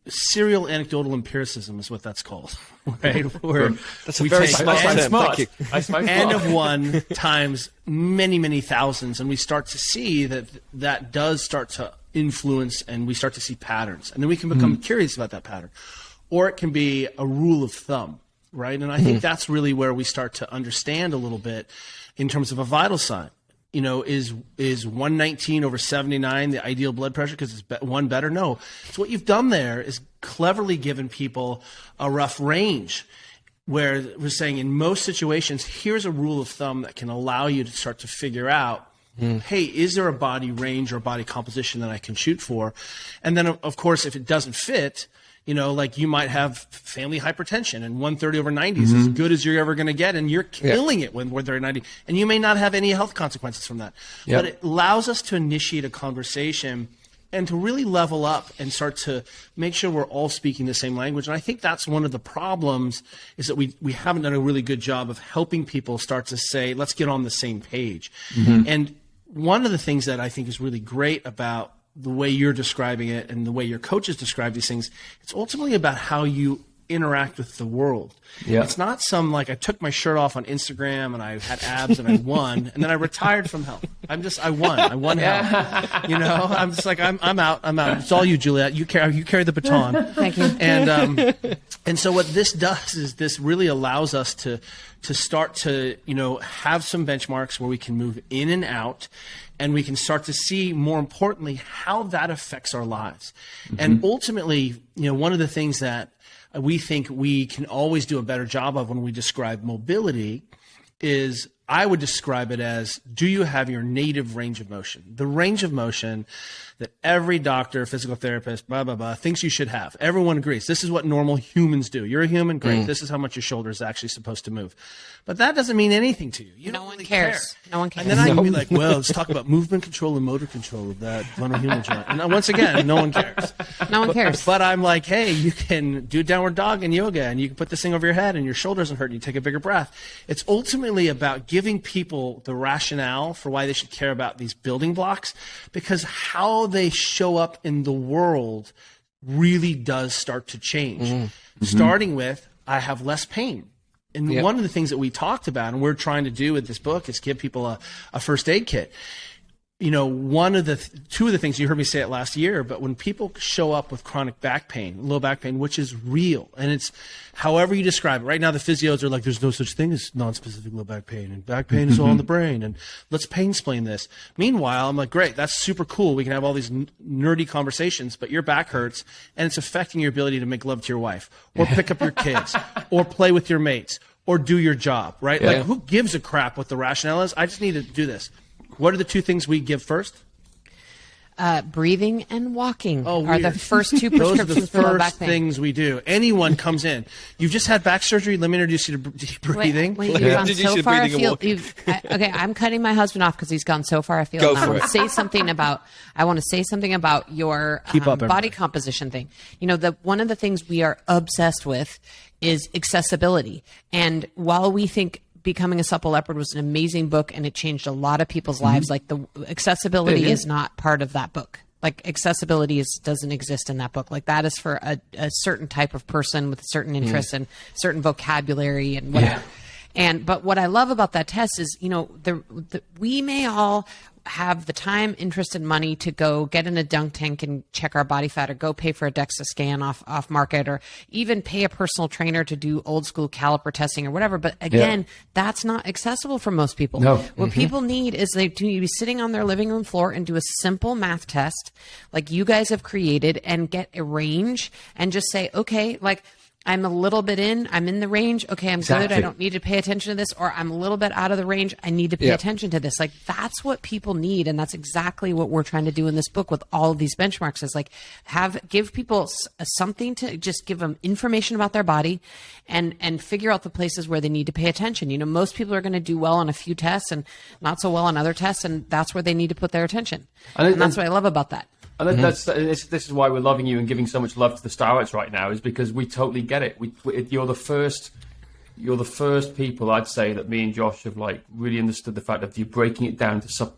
serial anecdotal empiricism is what that's called, right? Where that's a very smart term. Thank you. N of 1 times many, many thousands, and we start to see that does start to influence, and we start to see patterns, and then we can become curious about that pattern, or it can be a rule of thumb, right? And I think that's really where we start to understand a little bit in terms of a vital sign. Is 119 over 79 the ideal blood pressure because it's one better? No. So what you've done there is cleverly given people a rough range where we're saying in most situations, here's a rule of thumb that can allow you to start to figure out, hey, is there a body range or body composition that I can shoot for? And then, of course, if it doesn't fit, like you might have family hypertension, and 130 over 90 is as good as you're ever going to get, and you're killing it when 130 90, and you may not have any health consequences from that. Yep. But it allows us to initiate a conversation and to really level up and start to make sure we're all speaking the same language. And I think that's one of the problems, is that we haven't done a really good job of helping people start to say, let's get on the same page. And one of the things that I think is really great about the way you're describing it and the way your coaches describe these things, it's ultimately about how you interact with the world. Yeah. It's not I took my shirt off on Instagram and I had abs and I won, and then I retired from health. I won health. I'm just like, I'm out. It's all you, Juliet. You carry the baton. Thank you. And so what this does is this really allows us to start to, have some benchmarks where we can move in and out, and we can start to see, more importantly, how that affects our lives. And ultimately, one of the things that we think we can always do a better job of when we describe mobility is, I would describe it as, do you have your native range of motion? The range of motion that every doctor, physical therapist, blah, blah, blah, thinks you should have. Everyone agrees. This is what normal humans do. You're a human, great. This is how much your shoulder is actually supposed to move. But that doesn't mean anything to you. No one cares. No one cares. And then I can be like, well, let's talk about movement control and motor control of that vulnerable human joint. And once again, no one cares. No one cares. But I'm like, hey, you can do downward dog in yoga, and you can put this thing over your head and your shoulder doesn't hurt and you take a bigger breath. It's ultimately about giving people the rationale for why they should care about these building blocks, because how they show up in the world really does start to change. Starting with, I have less pain. And one of the things that we talked about and we're trying to do with this book is give people a first aid kit. Two of the things, you heard me say it last year, but when people show up with chronic back pain, low back pain, which is real, and it's however you describe it. Right now, the physios are like, there's no such thing as non-specific low back pain, and back pain is all in the brain, and let's pain explain this. Meanwhile, I'm like, great, that's super cool. We can have all these nerdy conversations, but your back hurts, and it's affecting your ability to make love to your wife, or pick up your kids, or play with your mates, or do your job, right? Yeah. Like, who gives a crap what the rationale is? I just need to do this. What are the two things we give first? Breathing and walking are the first two prescriptions for low back pain. Those are the first things we do. Anyone comes in. You've just had back surgery. Let me introduce you to deep breathing. Wait, you've gone so far afield. Okay, I'm cutting my husband off because he's gone so far afield. Go for it. I want to say something about your body composition thing. One of the things we are obsessed with is accessibility. And while we think Becoming a Supple Leopard was an amazing book and it changed a lot of people's lives, like, the accessibility is not part of that book. Like, accessibility doesn't exist in that book. Like, that is for a certain type of person with certain interests and certain vocabulary and whatever. But what I love about that test is, we may all have the time, interest, and money to go get in a dunk tank and check our body fat, or go pay for a DEXA scan off market, or even pay a personal trainer to do old school caliper testing or whatever. But again, that's not accessible for most people. No. What people need is they to be sitting on their living room floor and do a simple math test like you guys have created, and get a range and just say, okay, like, I'm a little bit I'm in the range. Okay, I'm good. I don't need to pay attention to this. Or I'm a little bit out of the range. I need to pay attention to this. Like, that's what people need. And that's exactly what we're trying to do in this book with all of these benchmarks, is like, give people something to just give them information about their body, and figure out the places where they need to pay attention. Most people are going to do well on a few tests and not so well on other tests. And that's where they need to put their attention. And that's what I love about that. And this is why we're loving you and giving so much love to the Starretts right now, is because we totally get it. You're the first people, I'd say, that me and Josh have like really understood the fact that you're breaking it down to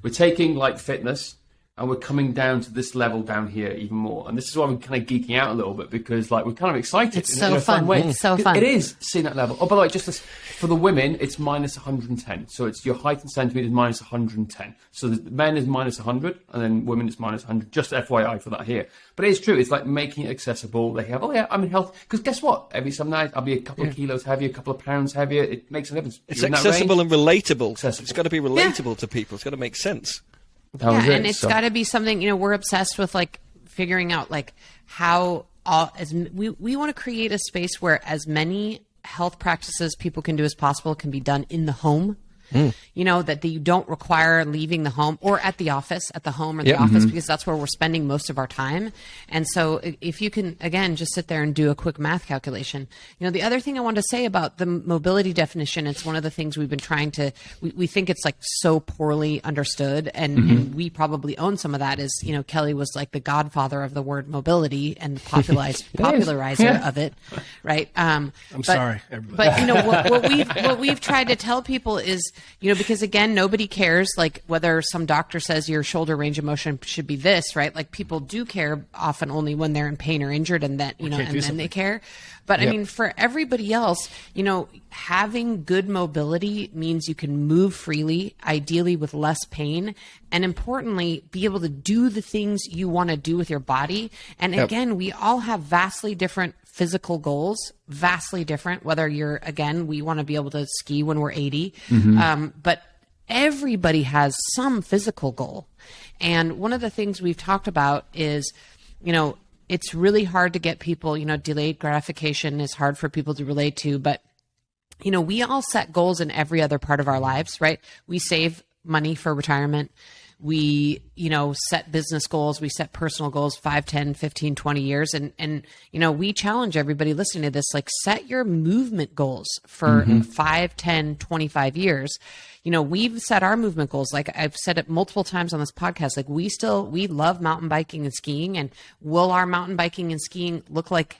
we're taking like fitness, and we're coming down to this level down here even more. And this is why we're kind of geeking out a little bit, because like we're kind of excited. It's so fun. Way. It's so fun. It is seeing that level. Oh, by the way, for the women, it's minus 110. So it's your height in centimeters minus 110. So the men is minus 100, and then women is minus 100. Just FYI for that here. But it's true. It's like making it accessible. They have, I'm in health. Because guess what? Every some night I'll be a couple of kilos heavier, a couple of pounds heavier. It makes a difference. It's accessible and relatable. It's got to be relatable to people. It's got to make sense. And it's got to be something, we're obsessed with, like, figuring out, like, how we want to create a space where as many health practices people can do as possible can be done in the home. That you don't require leaving the home, or at the home or the office, because that's where we're spending most of our time. And so if you can, again, just sit there and do a quick math calculation. The other thing I wanted to say about the mobility definition, it's one of the things we've been trying to, we think it's like so poorly understood, and we probably own some of that, is, Kelly was like the godfather of the word mobility and popularizer of it. Right. Sorry, everybody. But what we've tried to tell people is, because again, nobody cares like whether some doctor says your shoulder range of motion should be this, right? Like, people do care often only when they're in pain or injured, and that, and then they care. But I mean, for everybody else, having good mobility means you can move freely, ideally with less pain, and importantly, be able to do the things you want to do with your body. And again, we all have vastly different physical goals, vastly different, whether we want to be able to ski when we're 80, but everybody has some physical goal. And one of the things we've talked about is, it's really hard to get people, delayed gratification is hard for people to relate to, but, we all set goals in every other part of our lives, right? We save money for retirement. We, set business goals, we set personal goals, 5, 10, 15, 20 years. And, we challenge everybody listening to this, like, set your movement goals for 5, 10, 25 years. We've set our movement goals. Like I've said it multiple times on this podcast, like we love mountain biking and skiing. And will our mountain biking and skiing look like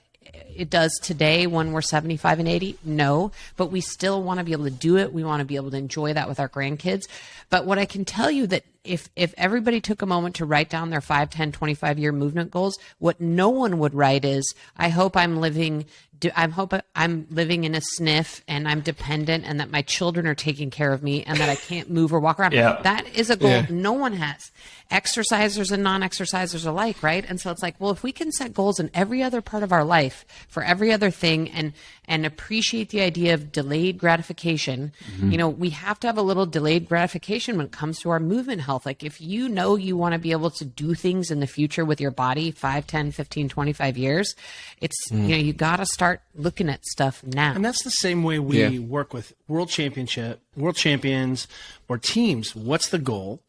it does today when we're 75 and 80? No, but we still want to be able to do it. We want to be able to enjoy that with our grandkids. But what I can tell you that if everybody took a moment to write down their 5, 10, 25 year movement goals, what no one would write is, I hope I'm living in a SNF and I'm dependent and that my children are taking care of me and that I can't move or walk around. That is a goal no one has. Exercisers and non-exercisers alike, right? And so it's like, well, if we can set goals in every other part of our life for every other thing and appreciate the idea of delayed gratification, we have to have a little delayed gratification when it comes to our movement health. Like if you want to be able to do things in the future with your body, 5, 10, 15, 25 years, it's, you got to start looking at stuff now. And that's the same way we work with world champions or teams. What's the goal?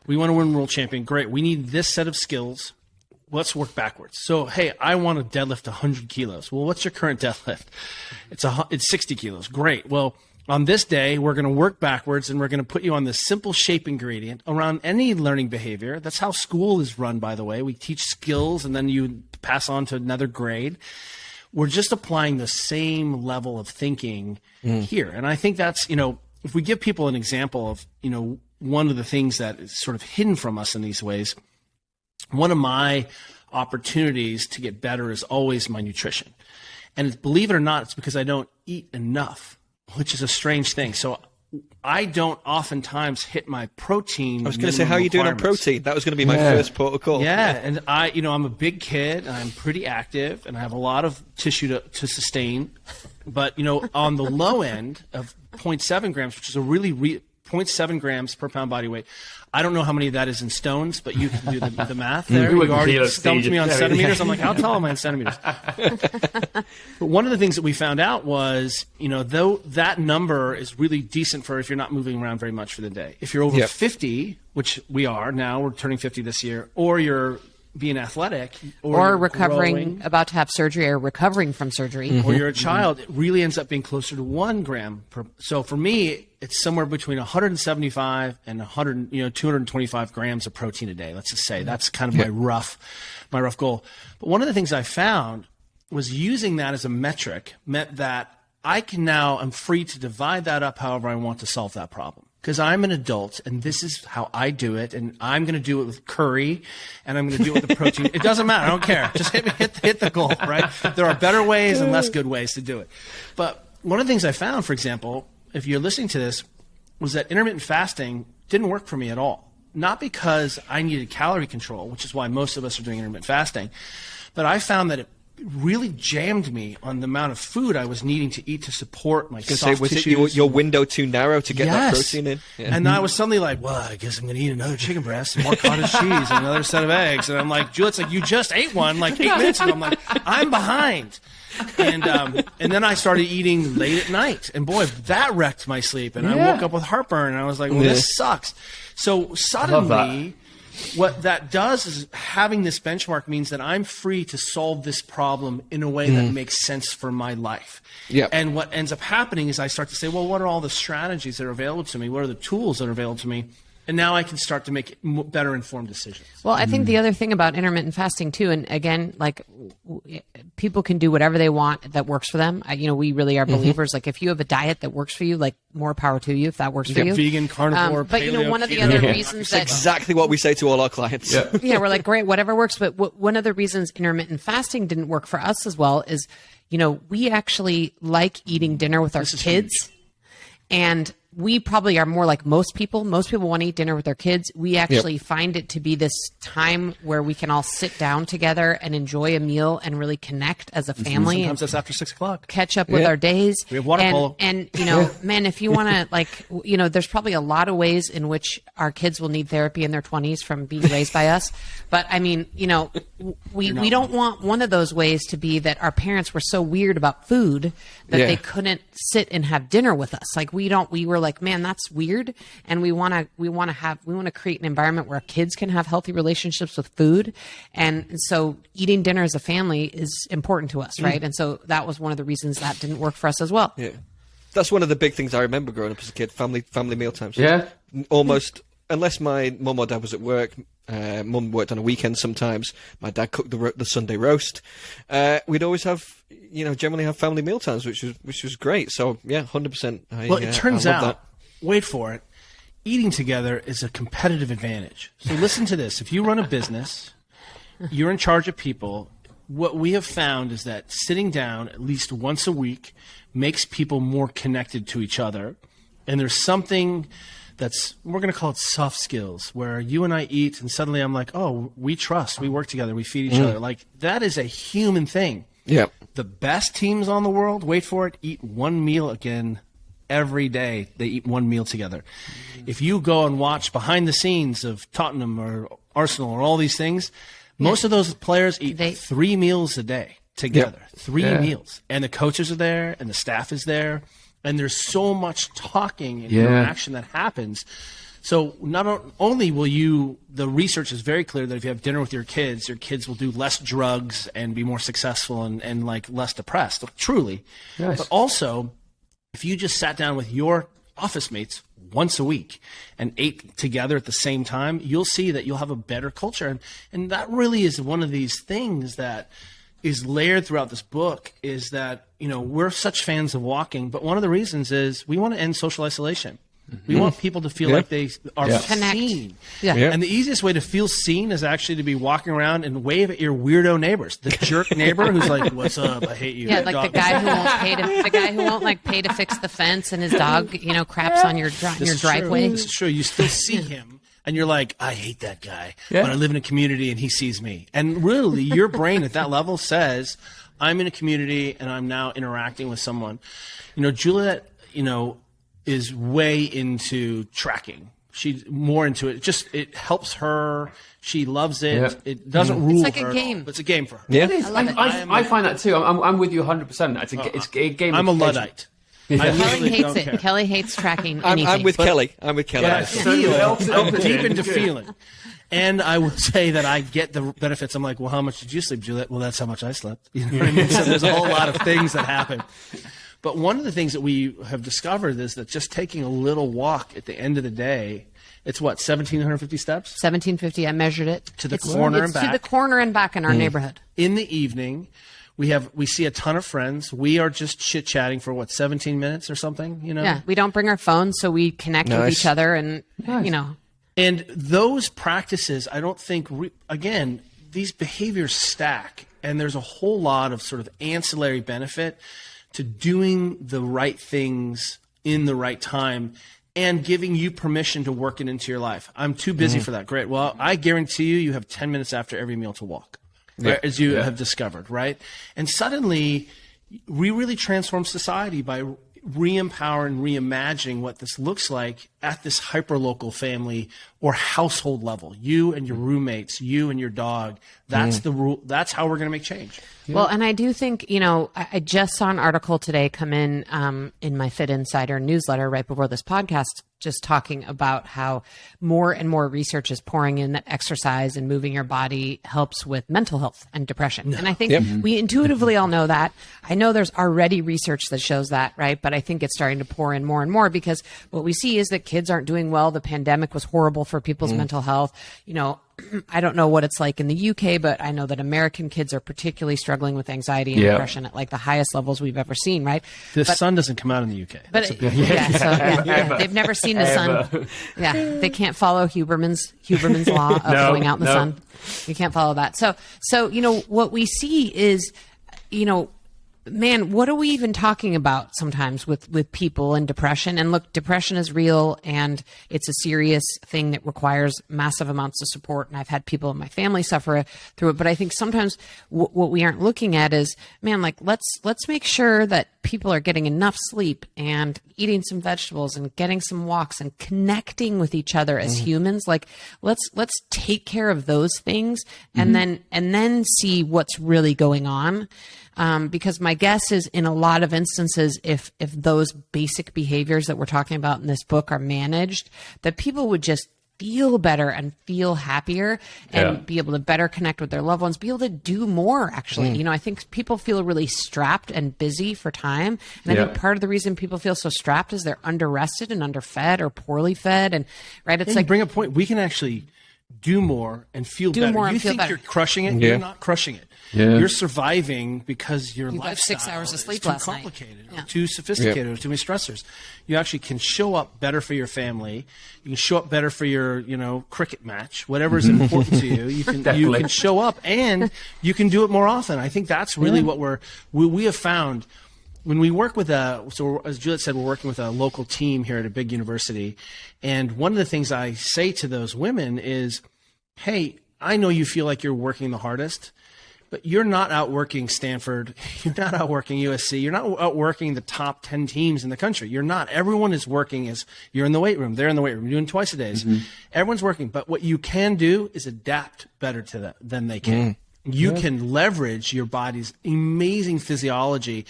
We want to win world champion. Great. We need this set of skills. Let's work backwards. So, hey, I want to deadlift 100 kilos. Well, what's your current deadlift? It's 60 kilos. Great. Well, on this day, we're going to work backwards and we're going to put you on this simple shape ingredient around any learning behavior. That's how school is run, by the way. We teach skills and then you pass on to another grade. We're just applying the same level of thinking here. And I think that's, if we give people an example of, one of the things that is sort of hidden from us in these ways, one of my opportunities to get better is always my nutrition. And believe it or not, it's because I don't eat enough. which is a strange thing. So I don't oftentimes hit my protein. I was going to say, how are you doing on protein? That was going to be my first protocol. Yeah, and I'm a big kid, and I'm pretty active, and I have a lot of tissue to sustain. But, on the low end of 0.7 grams, which is a really 0.7 grams per pound body weight. I don't know how many of that is in stones, but you can do the math there. You already stumped me on centimeters. I'm like, how tall am I in centimeters? But one of the things that we found out was, though that number is really decent for if you're not moving around very much for the day. If you're over 50, which we are now, we're turning 50 this year, or you're being athletic, or recovering, about to have surgery, or recovering from surgery, or you're a child, it really ends up being closer to 1 gram per. So for me, it's somewhere between 175 and 225 grams of protein a day. Let's just say that's kind of my rough goal. But one of the things I found was using that as a metric meant that I'm free to divide that up however I want to solve that problem. Because I'm an adult, and this is how I do it, and I'm going to do it with curry, and I'm going to do it with the protein. It doesn't matter. I don't care. Just hit the goal, right? There are better ways and less good ways to do it. But one of the things I found, for example, if you're listening to this, was that intermittent fasting didn't work for me at all. Not because I needed calorie control, which is why most of us are doing intermittent fasting, but I found that it really jammed me on the amount of food I was needing to eat to support my soft tissues. Was it your window too narrow to get that protein in? Yeah. And I was suddenly like, well, I guess I'm going to eat another chicken breast, and more cottage cheese, and another set of eggs. And I'm like, Juliet's like, you just ate one like 8 minutes ago. I'm like, I'm behind. And then I started eating late at night. And boy, that wrecked my sleep. And I woke up with heartburn, and I was like, well, this sucks. So suddenly, what that does is having this benchmark means that I'm free to solve this problem in a way that makes sense for my life. Yep. And what ends up happening is I start to say, well, what are all the strategies that are available to me? What are the tools that are available to me? And now I can start to make better informed decisions. Well, I think the other thing about intermittent fasting too, and again, like people can do whatever they want that works for them. We really are believers. Like if you have a diet that works for you, like more power to you if that works for you. Vegan, carnivore, but paleo, one of the other reasons that exactly what we say to all our clients. Yeah, we're like, great, whatever works. But one of the reasons intermittent fasting didn't work for us as well is, we actually like eating dinner with our kids, and we probably are more like most people. Most people want to eat dinner with their kids. We actually find it to be this time where we can all sit down together and enjoy a meal and really connect as a family. Sometimes that's after 6 o'clock. Catch up with our days. We have water polo. And man, if you want to, there's probably a lot of ways in which our kids will need therapy in their 20s from being raised by us. But I mean, we don't want one of those ways to be that our parents were so weird about food that they couldn't sit and have dinner with us. Like we were like, man, that's weird, and we want to create an environment where kids can have healthy relationships with food, and so eating dinner as a family is important to us, right? And so that was one of the reasons that didn't work for us as well. Yeah, that's one of the big things I remember growing up as a kid: family meal times. Yeah, almost. Unless my mum or dad was at work, mum worked on a weekend sometimes. My dad cooked the Sunday roast. We'd always have, generally have family meal times, which was great. So yeah, 100%. Well, it turns out, wait for it, eating together is a competitive advantage. So listen to this: if you run a business, you're in charge of people. What we have found is that sitting down at least once a week makes people more connected to each other, and there's something. We're going to call it soft skills, where you and I eat and suddenly I'm like, oh, we trust, we work together, we feed each other. Like that is a human thing. Yeah. The best teams on the world, wait for it, eat one meal again every day. They eat one meal together. If you go and watch behind the scenes of Tottenham or Arsenal or all these things, most of those players eat 3 meals a day together. 3 meals. And the coaches are there and the staff is there. And there's so much talking and interaction that happens. So not only will the research is very clear that if you have dinner with your kids will do less drugs and be more successful and like less depressed, truly. Yes. But also, if you just sat down with your office mates once a week and ate together at the same time, you'll see that you'll have a better culture. And that really is one of these things that is layered throughout this book, is that, we're such fans of walking, but one of the reasons is we want to end social isolation. We want people to feel like they are seen. Yeah. And the easiest way to feel seen is actually to be walking around and wave at your weirdo neighbors. The jerk neighbor who's like, "What's up? I hate you." Yeah, like the guy who won't pay to fix the fence, and his dog, craps on your driveway. This is true. You still see him. And you're like, I hate that guy, but I live in a community and he sees me. And really, your brain at that level says, I'm in a community and I'm now interacting with someone. Juliet, is way into tracking. She's more into it. It helps her. She loves it. Yeah. It doesn't rule her. It's like a game. It's a game for her. Yeah. I find that too. I'm with you 100%. It's a game. I'm a Luddite. Kelly hates it. Kelly hates tracking anything. I'm with Kelly. I'm deep into feeling. And I would say that I get the benefits. I'm like, well, how much did you sleep, Juliet? Well, that's how much I slept. You know what I mean? So there's a whole lot of things that happen. But one of the things that we have discovered is that just taking a little walk at the end of the day, it's 1,750 steps? 1,750. I measured it. To the corner and back. To the corner and back in our neighborhood. In the evening, we see a ton of friends. We are just chit-chatting for 17 minutes or something, Yeah, we don't bring our phones, so we connect with each other and, And those practices, I don't think, again, these behaviors stack, and there's a whole lot of sort of ancillary benefit to doing the right things in the right time and giving you permission to work it into your life. I'm too busy for that. Great. Well, I guarantee you have 10 minutes after every meal to walk. Right, as you have discovered, right? And suddenly, we really transform society by re-empower and reimagining what this looks like at this hyperlocal family or household level. You and your roommates, you and your dog. That's the rule. That's how we're going to make change. Well, and I do think, I just saw an article today come in my Fit Insider newsletter right before this podcast, just talking about how more and more research is pouring in that exercise and moving your body helps with mental health and depression. And I think we intuitively all know that. I know there's already research that shows that, right? But I think it's starting to pour in more and more because what we see is that kids aren't doing well. The pandemic was horrible for people's mental health. I don't know what it's like in the UK, but I know that American kids are particularly struggling with anxiety and depression at the highest levels we've ever seen, right? The sun doesn't come out in the UK. But they've never seen the sun. Yeah, they can't follow Huberman's law of going out in the sun. You can't follow that. So what we see is, man, what are we even talking about sometimes with people and depression? And look, depression is real and it's a serious thing that requires massive amounts of support. And I've had people in my family suffer through it. But I think sometimes what we aren't looking at is, man, let's make sure that people are getting enough sleep and eating some vegetables and getting some walks and connecting with each other as humans. Let's take care of those things and then see what's really going on. Because my guess is in a lot of instances, if those basic behaviors that we're talking about in this book are managed, that people would just feel better and feel happier and be able to better connect with their loved ones, be able to do more, actually. I think people feel really strapped and busy for time. And I think part of the reason people feel so strapped is they're under-rested and underfed or poorly fed. And right, it's you bring a point. We can actually do more and feel better. You think you're crushing it, you're not crushing it. Yeah. You're surviving because your lifestyle 6 hours of sleep is too last night. complicated, or too sophisticated, or too many stressors. You actually can show up better for your family. You can show up better for your, cricket match, whatever is important to you. You can show up and you can do it more often. I think that's really what we have found. When we work with as Juliet said, we're working with a local team here at a big university. And one of the things I say to those women is, hey, I know you feel like you're working the hardest, but you're not outworking Stanford. You're not outworking USC. You're not outworking the top 10 teams in the country. You're not. Everyone is working as you're in the weight room. They're in the weight room. You're doing twice a day. Everyone's working. But what you can do is adapt better to that than they can. You can leverage your body's amazing physiology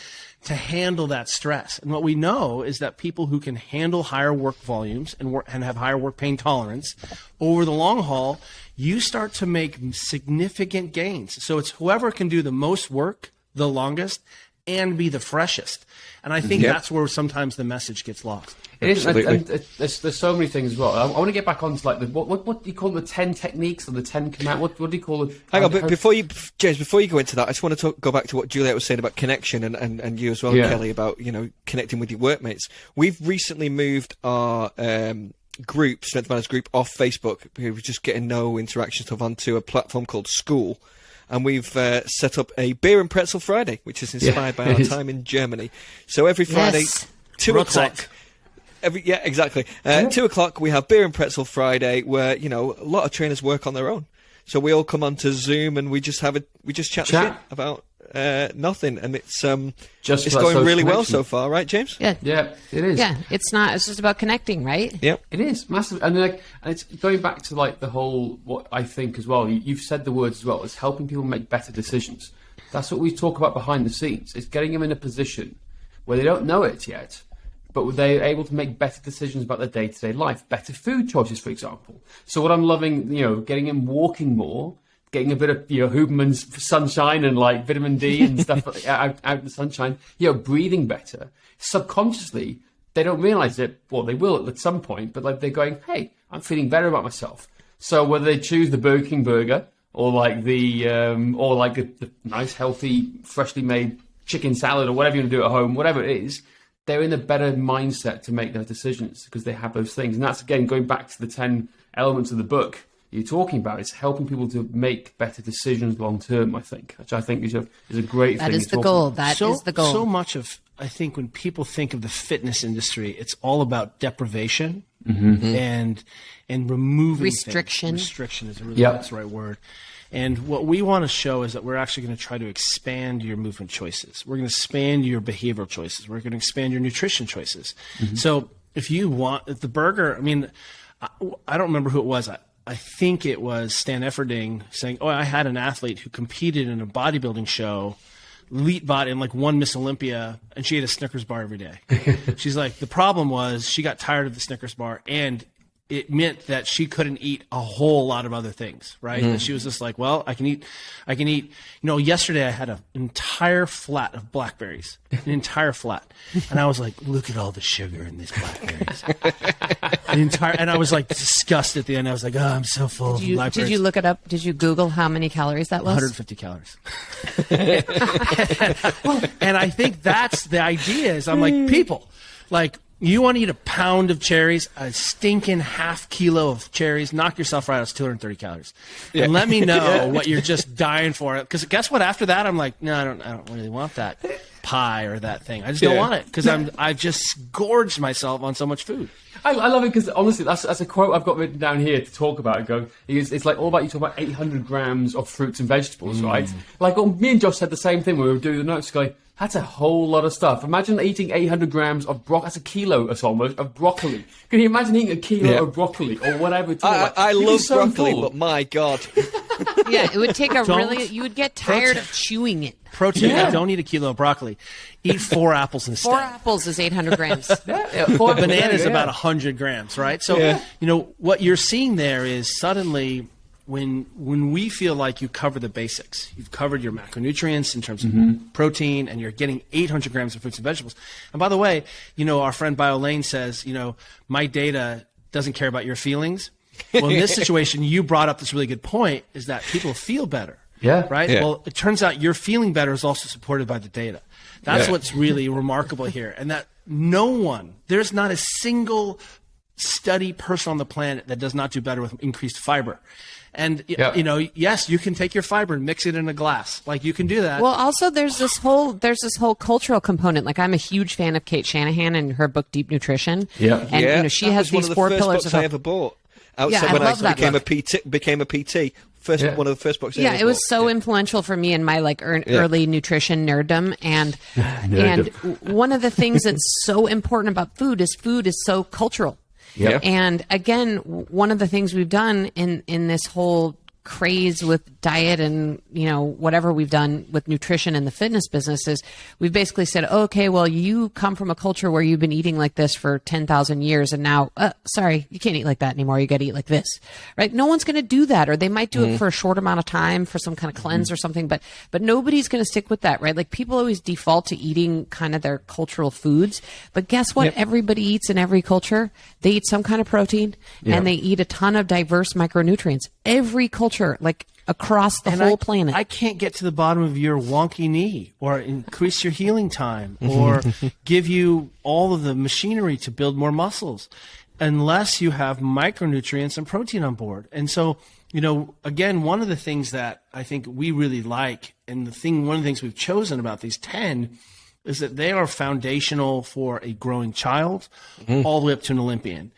to handle that stress. And what we know is that people who can handle higher work volumes and have higher work pain tolerance over the long haul, you start to make significant gains. So it's whoever can do the most work the longest and be the freshest. And I think that's where sometimes the message gets lost. It is, and there's so many things as well. I want to get back onto like what do you call the 10 techniques or the 10 command? What do you call it? Hang on, but James, before you go into that, I just want to go back to what Juliet was saying about connection and you as well, Kelly, about connecting with your workmates. We've recently moved our group, Strength Manners group, off Facebook. We were just getting no interaction stuff onto a platform called School. And we've set up a Beer and Pretzel Friday, which is inspired by our time in Germany. So every Friday, 2 o'clock. Exactly. 2 o'clock, we have Beer and Pretzel Friday, where a lot of trainers work on their own. So we all come onto Zoom and we just chat shit about nothing, and it's going really well so far, right, James? Yeah, it is. Yeah, it's just about connecting, right? Yeah, it is massive, and it's going back to like the whole what I think as well. You've said the words as well. It's helping people make better decisions. That's what we talk about behind the scenes. It's getting them in a position where they don't know it yet, but they're able to make better decisions about their day-to-day life, better food choices, for example. So what I'm loving, getting them walking more, getting a bit of Huberman's sunshine and like vitamin D and stuff out in the sunshine, breathing better. Subconsciously, they don't realize it. Well, they will at some point, but like they're going, hey, I'm feeling better about myself. So whether they choose the Burger King burger or like the nice, healthy, freshly made chicken salad or whatever you want to do at home, whatever it is, they're in a better mindset to make those decisions because they have those things. And that's, again, going back to the 10 elements of the book you're talking about. It's helping people to make better decisions long term, I think, which I think is a great thing. That is the goal. That is the goal. So much of, I think, when people think of the fitness industry, it's all about deprivation and removing restriction. Things. Restriction is that's the right word. And what we want to show is that we're actually going to try to expand your movement choices. We're going to expand your behavioral choices. We're going to expand your nutrition choices. So if the burger, I don't remember who it was. I think it was Stan Efferding saying, I had an athlete who competed in a bodybuilding show, elite body, and like won Miss Olympia, and she ate a Snickers bar every day. She's like, the problem was she got tired of the Snickers bar, and it meant that she couldn't eat a whole lot of other things, right? And she was just like, well, I can eat. Yesterday I had an entire flat of blackberries, an entire flat. And I was like, look at all the sugar in these blackberries. And I was like disgusted at the end. I was like, I'm so full of blackberries. Did you look it up? Did you Google how many calories that was? 150 calories. And I think that's the idea is I'm like, people, like, you want to eat a pound of cherries, a stinking half kilo of cherries, knock yourself right out. It's 230 calories. Yeah. And let me know what you're just dying for. Because guess what? After that, I'm like, no, I don't really want that pie or that thing. I just don't want it because I've just gorged myself on so much food. I love it because honestly, that's a quote I've got written down here to talk about. It's like all about you talk about 800 grams of fruits and vegetables, right? Like me and Josh said the same thing when we were doing the notes. Going, that's a whole lot of stuff. Imagine eating 800 grams of broccoli. That's a kilo almost of broccoli. Can you imagine eating a kilo of broccoli or whatever? I love broccoli, but my God. It would take you would get tired of chewing it. Protein, don't eat a kilo of broccoli. Eat 4 apples instead. 4 apples is 800 grams. 4 bananas is about 100 grams, right? So, what you're seeing there is suddenly when we feel like you cover the basics, you've covered your macronutrients in terms of protein, and you're getting 800 grams of fruits and vegetables. And by the way, our friend BioLane says, my data doesn't care about your feelings. Well, in this situation, you brought up this really good point, is that people feel better. Yeah. Right? Yeah. Well, it turns out your feeling better is also supported by the data. That's what's really remarkable here. And that there's not a single study person on the planet that does not do better with increased fiber. And, yes, you can take your fiber and mix it in a glass. Like, you can do that. Well, also, there's this whole cultural component. Like, I'm a huge fan of Kate Shanahan and her book, Deep Nutrition. Yeah. And, she has these 4 pillars of health. I ever bought. Outside when I became a PT. One of the first books. It was so influential for me in my early nutrition nerddom, and one of the things that's so important about food is so cultural. Yeah. And again, one of the things we've done in this whole craze with diet and, whatever we've done with nutrition in the fitness business is we've basically said, okay, well, you come from a culture where you've been eating like this for 10,000 years. And now, sorry, you can't eat like that anymore. You got to eat like this, right? No one's going to do that. Or they might do it for a short amount of time for some kind of cleanse or something, but nobody's going to stick with that, right? Like people always default to eating kind of their cultural foods, but guess what? Everybody eats in every culture. They eat some kind of protein and they eat a ton of diverse micronutrients. Every culture, like across the whole planet. I can't get to the bottom of your wonky knee or increase your healing time or give you all of the machinery to build more muscles unless you have micronutrients and protein on board. And so, again, one of the things that I think we really like, and one of the things we've chosen about these 10 is that they are foundational for a growing child all the way up to an Olympian.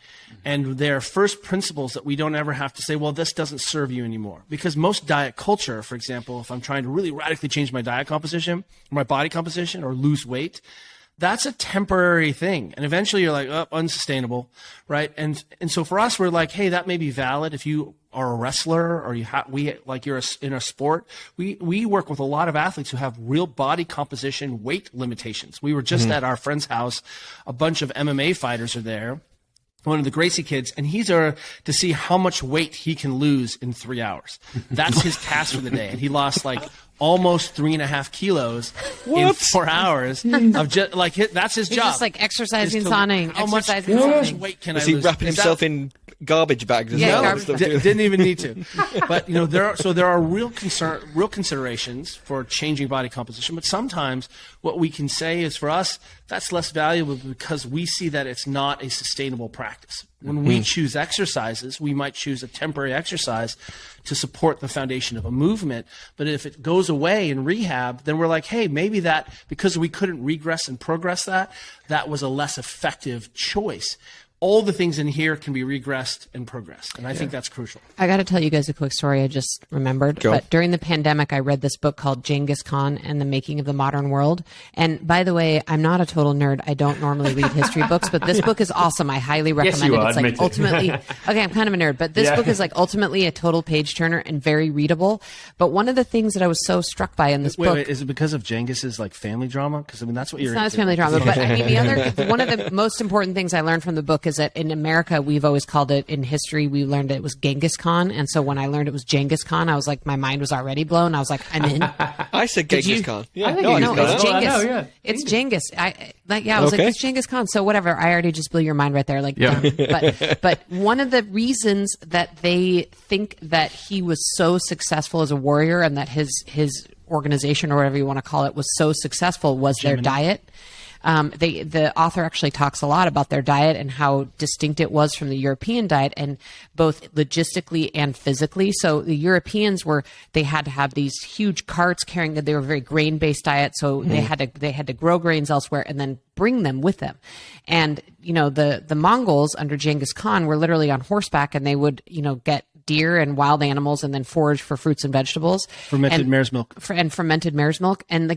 And they're first principles that we don't ever have to say, well, this doesn't serve you anymore. Because most diet culture, for example, if I'm trying to really radically change my diet composition, my body composition, or lose weight, that's a temporary thing. And eventually you're like, oh, unsustainable, right? And so for us, we're like, hey, that may be valid if you are a wrestler or you're in a sport. We work with a lot of athletes who have real body composition weight limitations. We were just at our friend's house. A bunch of MMA fighters are there. One of the Gracie kids, and he's there to see how much weight he can lose in 3 hours. That's his task for the day. And he lost almost 3.5 kilos in 4 hours of just that's his job. Just like exercising, sauning, how much weight can I lose? Is he wrapping himself in garbage bags as well? Didn't even need to. But there are real considerations for changing body composition. But sometimes what we can say is for us that's less valuable because we see that it's not a sustainable practice. When we choose exercises, we might choose a temporary exercise to support the foundation of a movement. But if it goes away in rehab, then we're like, hey, maybe that, because we couldn't regress and progress that was a less effective choice. All the things in here can be regressed and progressed. And I think that's crucial. I got to tell you guys a quick story I just remembered. But during the pandemic, I read this book called Genghis Khan and the Making of the Modern World. And by the way, I'm not a total nerd. I don't normally read history books, but this book is awesome. I highly recommend it. It's like ultimately, okay, I'm kind of a nerd, but this book is like ultimately a total page turner and very readable. But one of the things that I was so struck by in this book. Wait, is it because of Genghis's family drama? Because that's what you're into. It's not his family drama, but I mean, one of the most important things I learned from the book is that in America, we've always called it, in history, we learned it was Genghis Khan. And so when I learned it was Genghis Khan, I was like, my mind was already blown. I was like, I'm in. I said Genghis Khan. Yeah, it's Genghis. It's Genghis. I was like, it's Genghis Khan. So whatever, I already just blew your mind right there. But one of the reasons that they think that he was so successful as a warrior and that his organization or whatever you want to call it was so successful was their diet. The author actually talks a lot about their diet and how distinct it was from the European diet, and both logistically and physically. So the Europeans they had to have these huge carts carrying that. They were a very grain-based diet, so they had to grow grains elsewhere and then bring them with them. And the Mongols under Genghis Khan were literally on horseback, and they would get deer and wild animals and then forage for fruits and vegetables, fermented mare's milk, and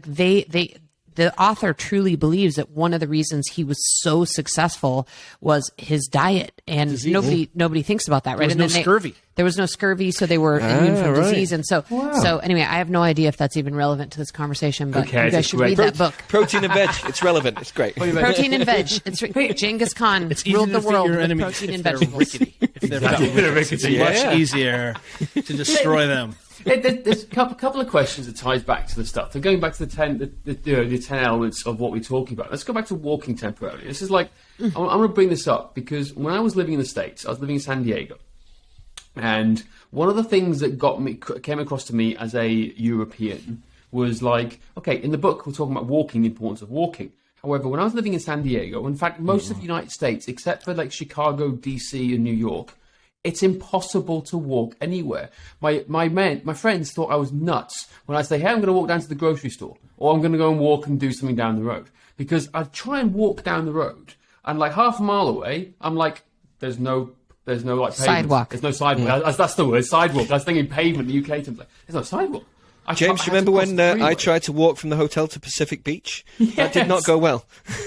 the author truly believes that one of the reasons he was so successful was his diet, and nobody thinks about that, right? There was no scurvy. There was no scurvy, so they were immune from disease, and so anyway, I have no idea if that's even relevant to this conversation, but you guys should read that book. Protein and veg, it's relevant. It's great. Protein and veg. It's Genghis Khan ruled the world with protein and vegetables. If they're rickety, it's much easier to destroy them. There's a couple of questions that ties back to the stuff. So going back to the 10 elements of what we're talking about. Let's go back to walking temporarily. This is I'm going to bring this up because when I was living in the States, I was living in San Diego, and one of the things that came across to me as a European was in the book we're talking about walking, the importance of walking. However, when I was living in San Diego, in fact, most of the United States, except for Chicago, DC, and New York, it's impossible to walk anywhere. My friends thought I was nuts when I say, hey, I'm going to walk down to the grocery store, or I'm going to go and walk and do something down the road. Because I'd try and walk down the road, and half a mile away, I'm like, there's no pavement. Sidewalk. There's no sidewalk. That's the word, sidewalk. I was thinking pavement, the UK terms. There's no sidewalk. James, do you remember when I tried to walk from the hotel to Pacific Beach? Yes. That did not go well.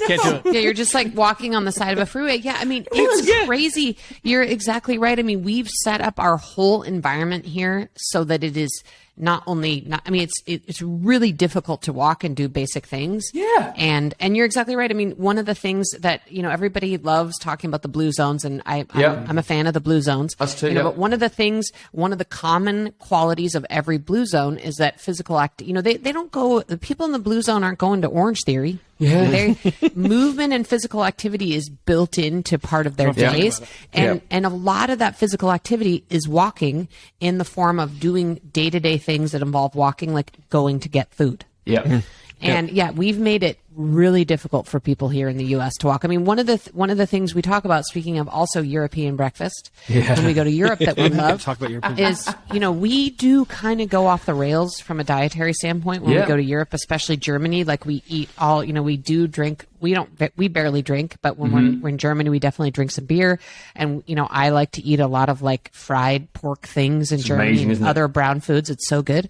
Can't do it. Yeah, you're just like walking on the side of a freeway. Yeah, I mean, it's crazy. You're exactly right. I mean, we've set up our whole environment here so that it is it's really difficult to walk and do basic things. Yeah. And you're exactly right. I mean, one of the things that, everybody loves talking about the blue zones, and I'm a fan of the blue zones. Us too, But one of the common qualities of every blue zone is that physical they don't go, the people in the blue zone aren't going to Orange Theory. Yeah. Movement and physical activity is built into part of their days. And a lot of that physical activity is walking in the form of doing day-to-day things that involve walking, like going to get food. Yeah. And we've made it really difficult for people here in the U.S. to walk. I mean, one of the things we talk about, speaking of also European breakfast, when we go to Europe that we love, talk about European is, we do kind of go off the rails from a dietary standpoint when we go to Europe, especially Germany. Like we eat all, we do drink. We barely drink, but when we're in Germany, we definitely drink some beer. And, I like to eat a lot of like fried pork things in Germany and other brown foods. It's so good.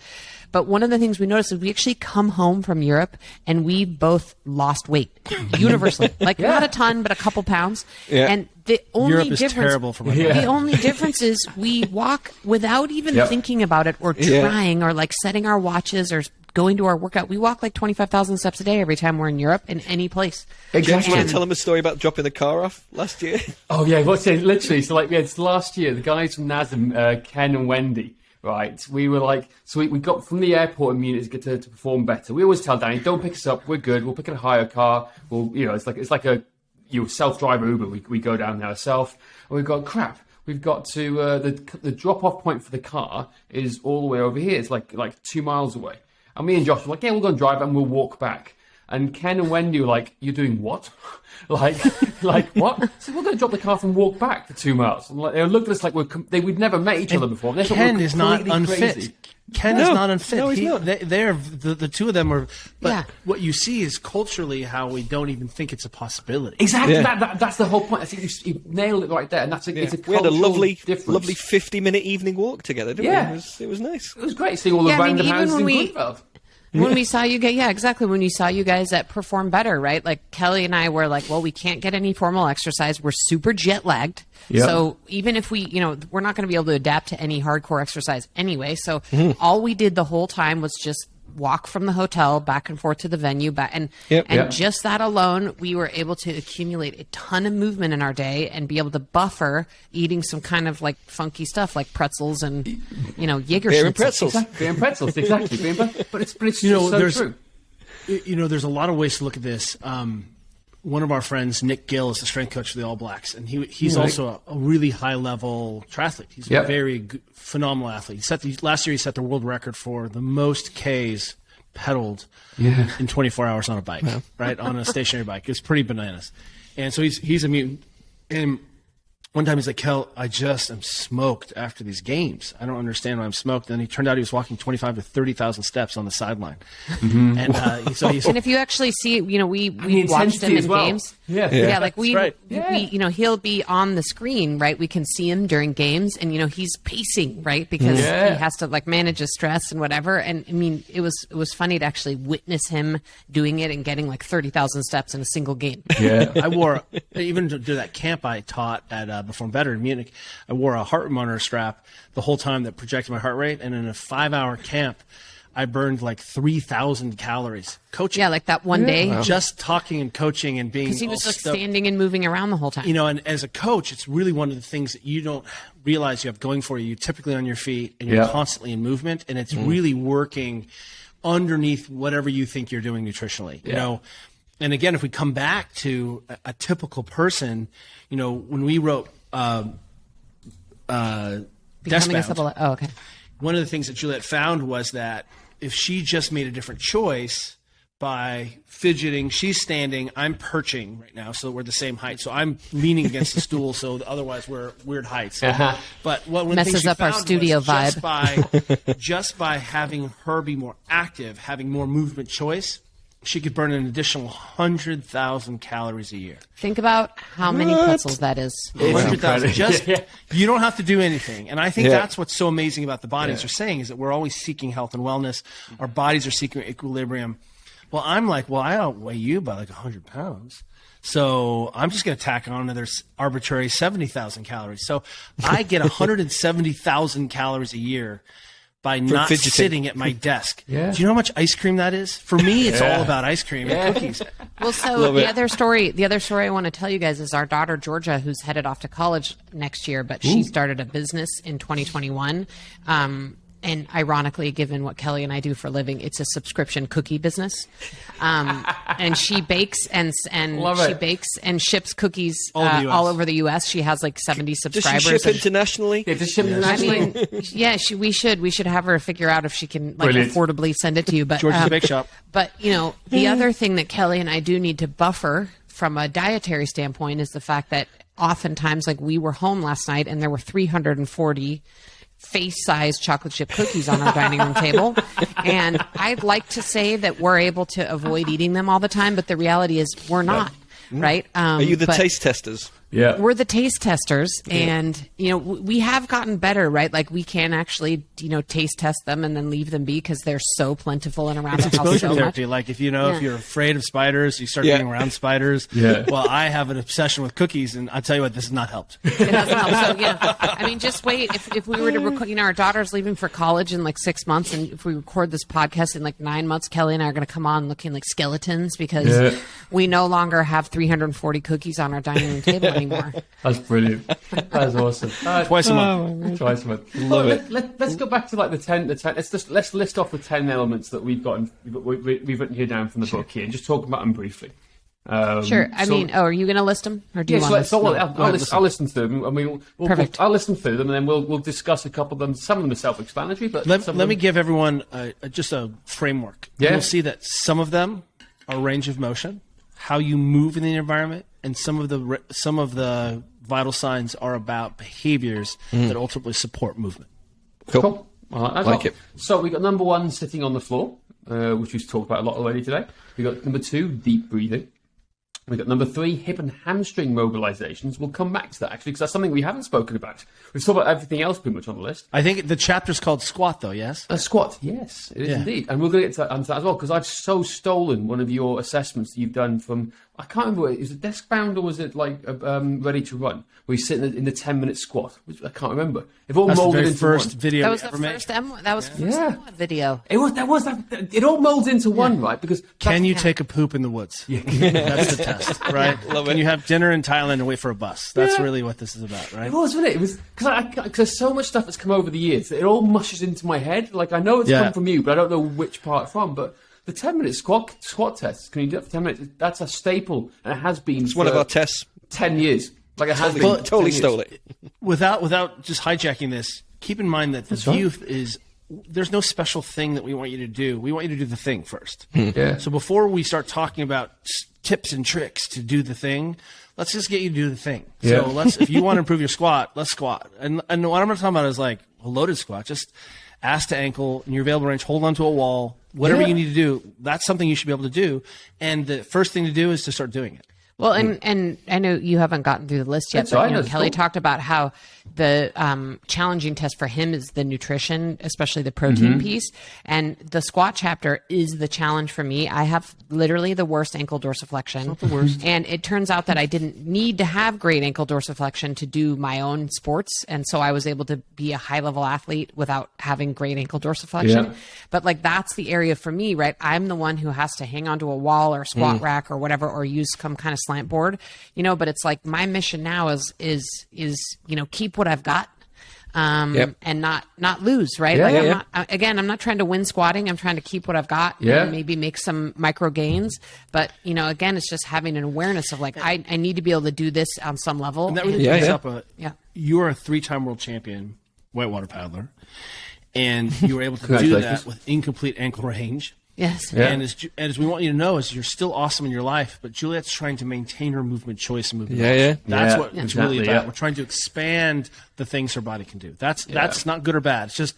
But one of the things we noticed is we actually come home from Europe and we both lost weight universally, like not a ton, but a couple pounds. Yeah. And the only Europe is difference, terrible for my the only difference is we walk without even thinking about it or trying or like setting our watches or going to our workout. We walk like 25,000 steps a day every time we're in Europe in any place. James, you want to tell them a story about dropping the car off last year? Oh yeah, literally. So it's last year. The guys from NASM, Ken and Wendy. Right, we were like, we got from the airport in Munich to perform better. We always tell Danny, don't pick us up, we're good. We'll pick a hire car. We'll, it's like a self-driver Uber. We go down there ourselves, and we've got crap. We've got to the drop-off point for the car is all the way over here. It's like 2 miles away. And me and Josh were like, we'll go and drive and we'll walk back. And Ken and Wendy were like, you're doing what? like what? So we're going to drop the car and walk back for 2 miles. And they looked at us like we'd never met each other before. Ken is not unfit. Crazy. Ken is not unfit. No, he's not. They're the two of them are. But what you see is culturally how we don't even think it's a possibility. Exactly. Yeah. That's the whole point. I think you nailed it right there. And it's a we had a lovely difference. 50-minute evening walk together, didn't we? It was nice. It was great seeing all the random houses in Grunfeld. When we saw you guys, exactly. When we saw you guys at Perform Better, right? Like Kelly and I were like, well, we can't get any formal exercise. We're super jet lagged. Yep. So even if we, we're not going to be able to adapt to any hardcore exercise anyway. So all we did the whole time was just walk from the hotel back and forth to the venue, just that alone, we were able to accumulate a ton of movement in our day and be able to buffer eating some kind of like funky stuff like pretzels and Jaeger beer and pretzels. Beer and pretzels, exactly. But it's true. There's a lot of ways to look at this. One of our friends, Nick Gill, is the strength coach for the All Blacks, and he's also a really high-level triathlete. He's a very good, phenomenal athlete. Last year, he set the world record for the most Ks pedaled in 24 hours on a bike, right, on a stationary bike. It's pretty bananas. And so he's a mutant. And one time he's like, Kel, I just am smoked after these games. I don't understand why I'm smoked. And he turned out he was walking 25 to 30,000 steps on the sideline. Mm-hmm. And and if you actually see, we watched him in games. Yeah, like he'll be on the screen, right? We can see him during games, and he's pacing, right, because he has to like manage his stress and whatever. And I mean, it was funny to actually witness him doing it and getting like 30,000 steps in a single game. Yeah, I wore even to do that camp I taught at Perform Better in Munich. I wore a heart monitor strap the whole time that projected my heart rate, and in a 5-hour camp, I burned like 3,000 calories coaching. Yeah, like that one day. Wow. Just talking and coaching and being. Because he was like standing and moving around the whole time. And as a coach, it's really one of the things that you don't realize you have going for you. You're typically on your feet and you're constantly in movement, and it's really working underneath whatever you think you're doing nutritionally. And again, if we come back to a typical person, when we wrote Deskbound, okay. One of the things that Juliet found was that if she just made a different choice by fidgeting, she's standing, I'm perching right now, so we're the same height. So I'm leaning against the stool, so otherwise we're weird heights. But one of the messes things she up our found studio was vibe. Just by having her be more active, having more movement choice, she could burn an additional 100,000 calories a year. Think about how many pretzels that is. 100,000. Just you don't have to do anything. And I think that's what's so amazing about the bodies are saying is that we're always seeking health and wellness. Our bodies are seeking equilibrium. Well, I'm like, well, I outweigh you by like 100 pounds. So I'm just going to tack on another arbitrary 70,000 calories. So I get 170,000 calories a year by not sitting at my desk. Do you know how much ice cream that is? For me, it's all about ice cream and cookies. Well, so the other story I want to tell you guys is our daughter Georgia, who's headed off to college next year, but she started a business in 2021. And ironically, given what Kelly and I do for a living, it's a subscription cookie business. And she bakes and she bakes and ships cookies all over the U.S. She has like 70 subscribers. Does she ship internationally? Yeah, does she ship internationally? I mean, yeah, we should have her figure out if she can like affordably send it to you. But George's Bake Shop. But you know, the other thing that Kelly and I do need to buffer from a dietary standpoint is the fact that oftentimes, like we were home last night and there were 340 face-sized chocolate chip cookies on our dining room table. And I'd like to say that we're able to avoid eating them all the time, but the reality is we're not, right? Are you the taste testers? Yeah. We're the taste testers, and you know we have gotten better, right? Like we can actually, taste test them and then leave them be because they're so plentiful and around the house Exposure so therapy. much. Like if if you're afraid of spiders, you start being around spiders. Well, I have an obsession with cookies, and I tell you what, this has not helped. It hasn't helped. So I mean, just wait. If we were to record, our daughter's leaving for college in like 6 months, and if we record this podcast in like 9 months, Kelly and I are going to come on looking like skeletons because we no longer have 340 cookies on our dining room table anymore. That's brilliant. That's awesome. Twice a month. Twice a month. Love it. Let's go back to like the 10. Let's list off the 10 elements that we've written here down from the book here, and just talk about them briefly. Sure. I mean, are you going to list them, or do you want to? I'll listen through them. I mean, I'll listen through them, and then we'll discuss a couple of them. Some of them are self-explanatory, but let me give everyone just a framework. Yeah. You'll see that some of them are range of motion, how you move in the environment, and some of the vital signs are about behaviors that ultimately support movement. Cool. I like it. So we got number 1, sitting on the floor, which we've talked about a lot already today. We got number 2, deep breathing. We got number 3, hip and hamstring mobilizations. We'll come back to that actually, because that's something we haven't spoken about. We've talked about everything else pretty much on the list. I think the chapter's called Squat, though. Yes. A squat. Yes, it is indeed. And we're going to get to that as well, because I've so stolen one of your assessments that you've done from. I can't remember. Is it desk bound or was it like ready to run? Where you sit in the 10-minute squat, which I can't remember. It all molded into first one. video. That was the first M1 video. It all molds into one, right? Because can you take a poop in the woods? Yeah. That's the test, right? Can you have dinner in Thailand and wait for a bus? That's really what this is about, right? It was, wasn't it? It was because there's so much stuff that's come over the years that it all mushes into my head. Like I know it's come from you, but I don't know which part from. But the 10-minute squat test, can you do it for 10 minutes? That's a staple, and it has been. It's one of our tests. 10 years. Like it has been. Totally stole it. Without just hijacking this, keep in mind that the youth is. There's no special thing that we want you to do. We want you to do the thing first. Yeah. So before we start talking about tips and tricks to do the thing, let's just get you to do the thing. Yeah. So if you want to improve your squat, let's squat. And what I'm not talking about is like a loaded squat, just ass to ankle in your available range, hold onto a wall, whatever you need to do. That's something you should be able to do. And the first thing to do is to start doing it. Well, and I know you haven't gotten through the list yet, but Kelly talked about how the challenging test for him is the nutrition, especially the protein piece. And the squat chapter is the challenge for me. I have literally the worst ankle dorsiflexion. Not the worst. And it turns out that I didn't need to have great ankle dorsiflexion to do my own sports. And so I was able to be a high-level athlete without having great ankle dorsiflexion. Yeah. But like that's the area for me, right? I'm the one who has to hang onto a wall or squat rack or whatever, or use some kind of slant board, but it's like my mission now is keep what I've got, and not lose, right? I'm not trying to win squatting. I'm trying to keep what I've got and maybe make some micro gains. But, again, it's just having an awareness of like, I need to be able to do this on some level. And that really brings up you're a 3-time world champion whitewater paddler, and you were able to do that with incomplete ankle range. Yes. Yeah. And as we want you to know, is you're still awesome in your life, but Juliet's trying to maintain her movement choice and movement. Yeah. That's what it's really about. Yeah. We're trying to expand the things her body can do. That's not good or bad. It's just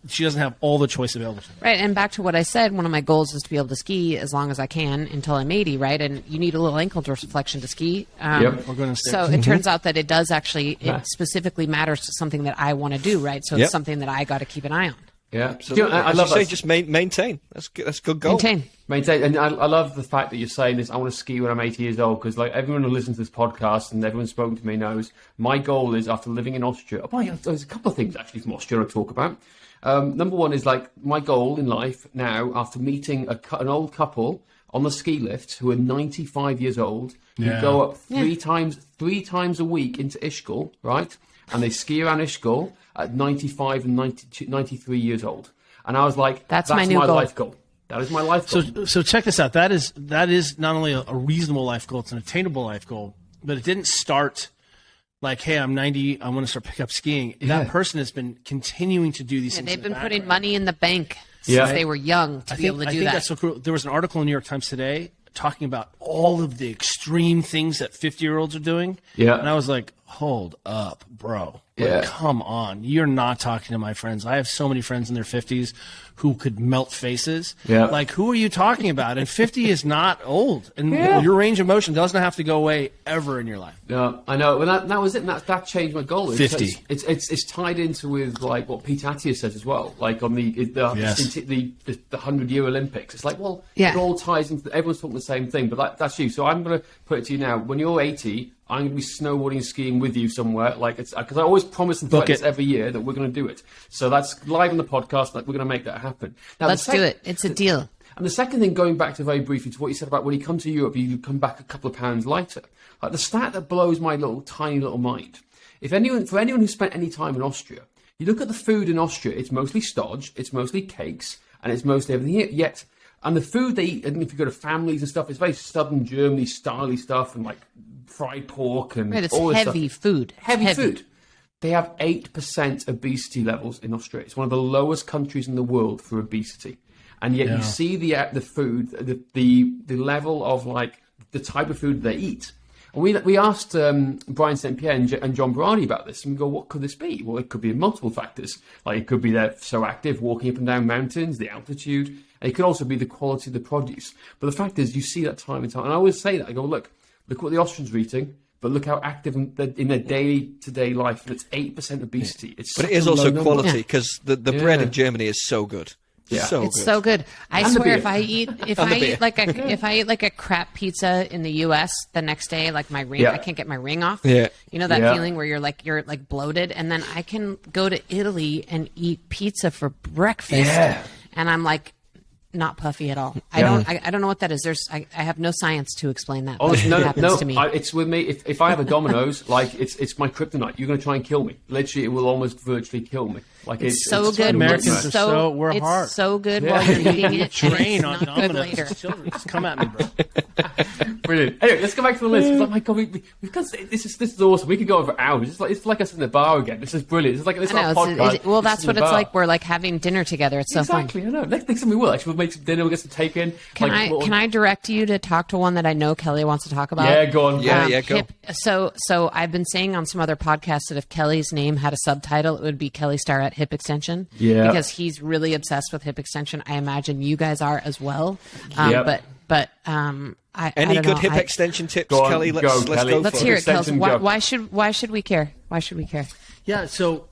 she doesn't have all the choice available to her. Right, and back to what I said, one of my goals is to be able to ski as long as I can until I'm 80, right? And you need a little ankle dorsiflexion to ski. We're going to so it turns out that it does actually, it specifically matters to something that I want to do, right? So it's something that I got to keep an eye on. Yeah, absolutely. I love that. Just maintain. That's a good goal. Maintain, and I love the fact that you're saying this. I want to ski when I'm 80 years old, because like everyone who listens to this podcast and everyone's spoken to me knows my goal is, after living in Austria. There's a couple of things actually from Austria to talk about. Number one is like my goal in life now, after meeting an old couple on the ski lift who are 95 years old, who go up three times a week into Ischgl, right? And they ski around Ischgl at 95 and 93 years old. And I was like, that's my new goal. Life goal. That is my life goal. So check this out. That is not only a reasonable life goal, it's an attainable life goal. But it didn't start like, hey, I'm 90, I want to start picking up skiing. That person has been continuing to do these things. They've been putting money in the bank since they were young to be able to do that. I think that's so cool. There was an article in New York Times today talking about all of the extreme things that 50-year-olds are doing. Yeah. And I was like, hold up, bro. Like, come on. You're not talking to my friends. I have so many friends in their 50s who could melt faces. Yeah. Like, who are you talking about? And 50 is not old. And your range of motion doesn't have to go away ever in your life. No, I know. Well, that was it. That changed my goal. 50. It's tied into with like what Pete Attia says as well. Like on the 100-year Olympics. It's like, well, it all ties into. Everyone's talking the same thing, but that's you. So I'm going to put it to you now. When you're 80, I'm going to be snowboarding and skiing with you somewhere. Like it's because I always promise and threaten this every year that we're going to do it. So that's live on the podcast. Like we're going to make that happen. Now, let's do it. It's a deal. And the second thing, going back to very briefly to what you said about when you come to Europe, you come back a couple of pounds lighter. Like the stat that blows my tiny little mind. For anyone who spent any time in Austria, you look at the food in Austria. It's mostly stodge, it's mostly cakes, and it's mostly everything. And the food they eat, and if you go to families and stuff, it's very southern Germany style stuff, and like fried pork and all this heavy stuff. Food. Heavy food. They have 8% obesity levels in Austria. It's one of the lowest countries in the world for obesity. And yet you see the food, the level of like the type of food they eat. And we asked Brian St. Pierre and John Berardi about this, and we go, what could this be? Well, it could be multiple factors. Like it could be they're so active, walking up and down mountains, the altitude. And it could also be the quality of the produce. But the fact is, you see that time and time. And I always say that. I go, look what the Austrians are eating. But look how active in their day-to-day life. And it's 8% obesity. But it is also quality, because the bread in Germany is so good. Yeah. So good. I swear, if I eat like a crap pizza in the U.S. the next day, like my ring, I can't get my ring off. Yeah. You know that feeling where you're like bloated, and then I can go to Italy and eat pizza for breakfast, and I'm like not puffy at all. I don't know what that is. I have no science to explain that. Oh, it happens to me. It's with me. If I have a Domino's, like it's my kryptonite. You're going to try and kill me. Literally, it will almost virtually kill me. Like it's so good. Americans are we're hard. It's so good while you're eating it. Train on Domino's. Just come at me, bro. Brilliant. Anyway, let's go back to the list. It's like, my God, we've got this is awesome. We could go on for hours. It's like us in the bar again. This is brilliant. It's like this our podcast. Well, that's what it's like. We're like having dinner together. It's so fun. Exactly. I know. Next time we will. Actually, we'll make some dinner. We'll get some take in. Can I direct you to talk to one that I know Kelly wants to talk about? Yeah, go on. Go. So I've been saying on some other podcasts that if Kelly's name had a subtitle, it would be Kelly Starrett Hip Extension. Yeah. Because he's really obsessed with hip extension. I imagine you guys are as well. But any good hip extension tips, Kelly? Let's go. Let's hear it, Kelly. Why should we care? Why should we care? Yeah. So,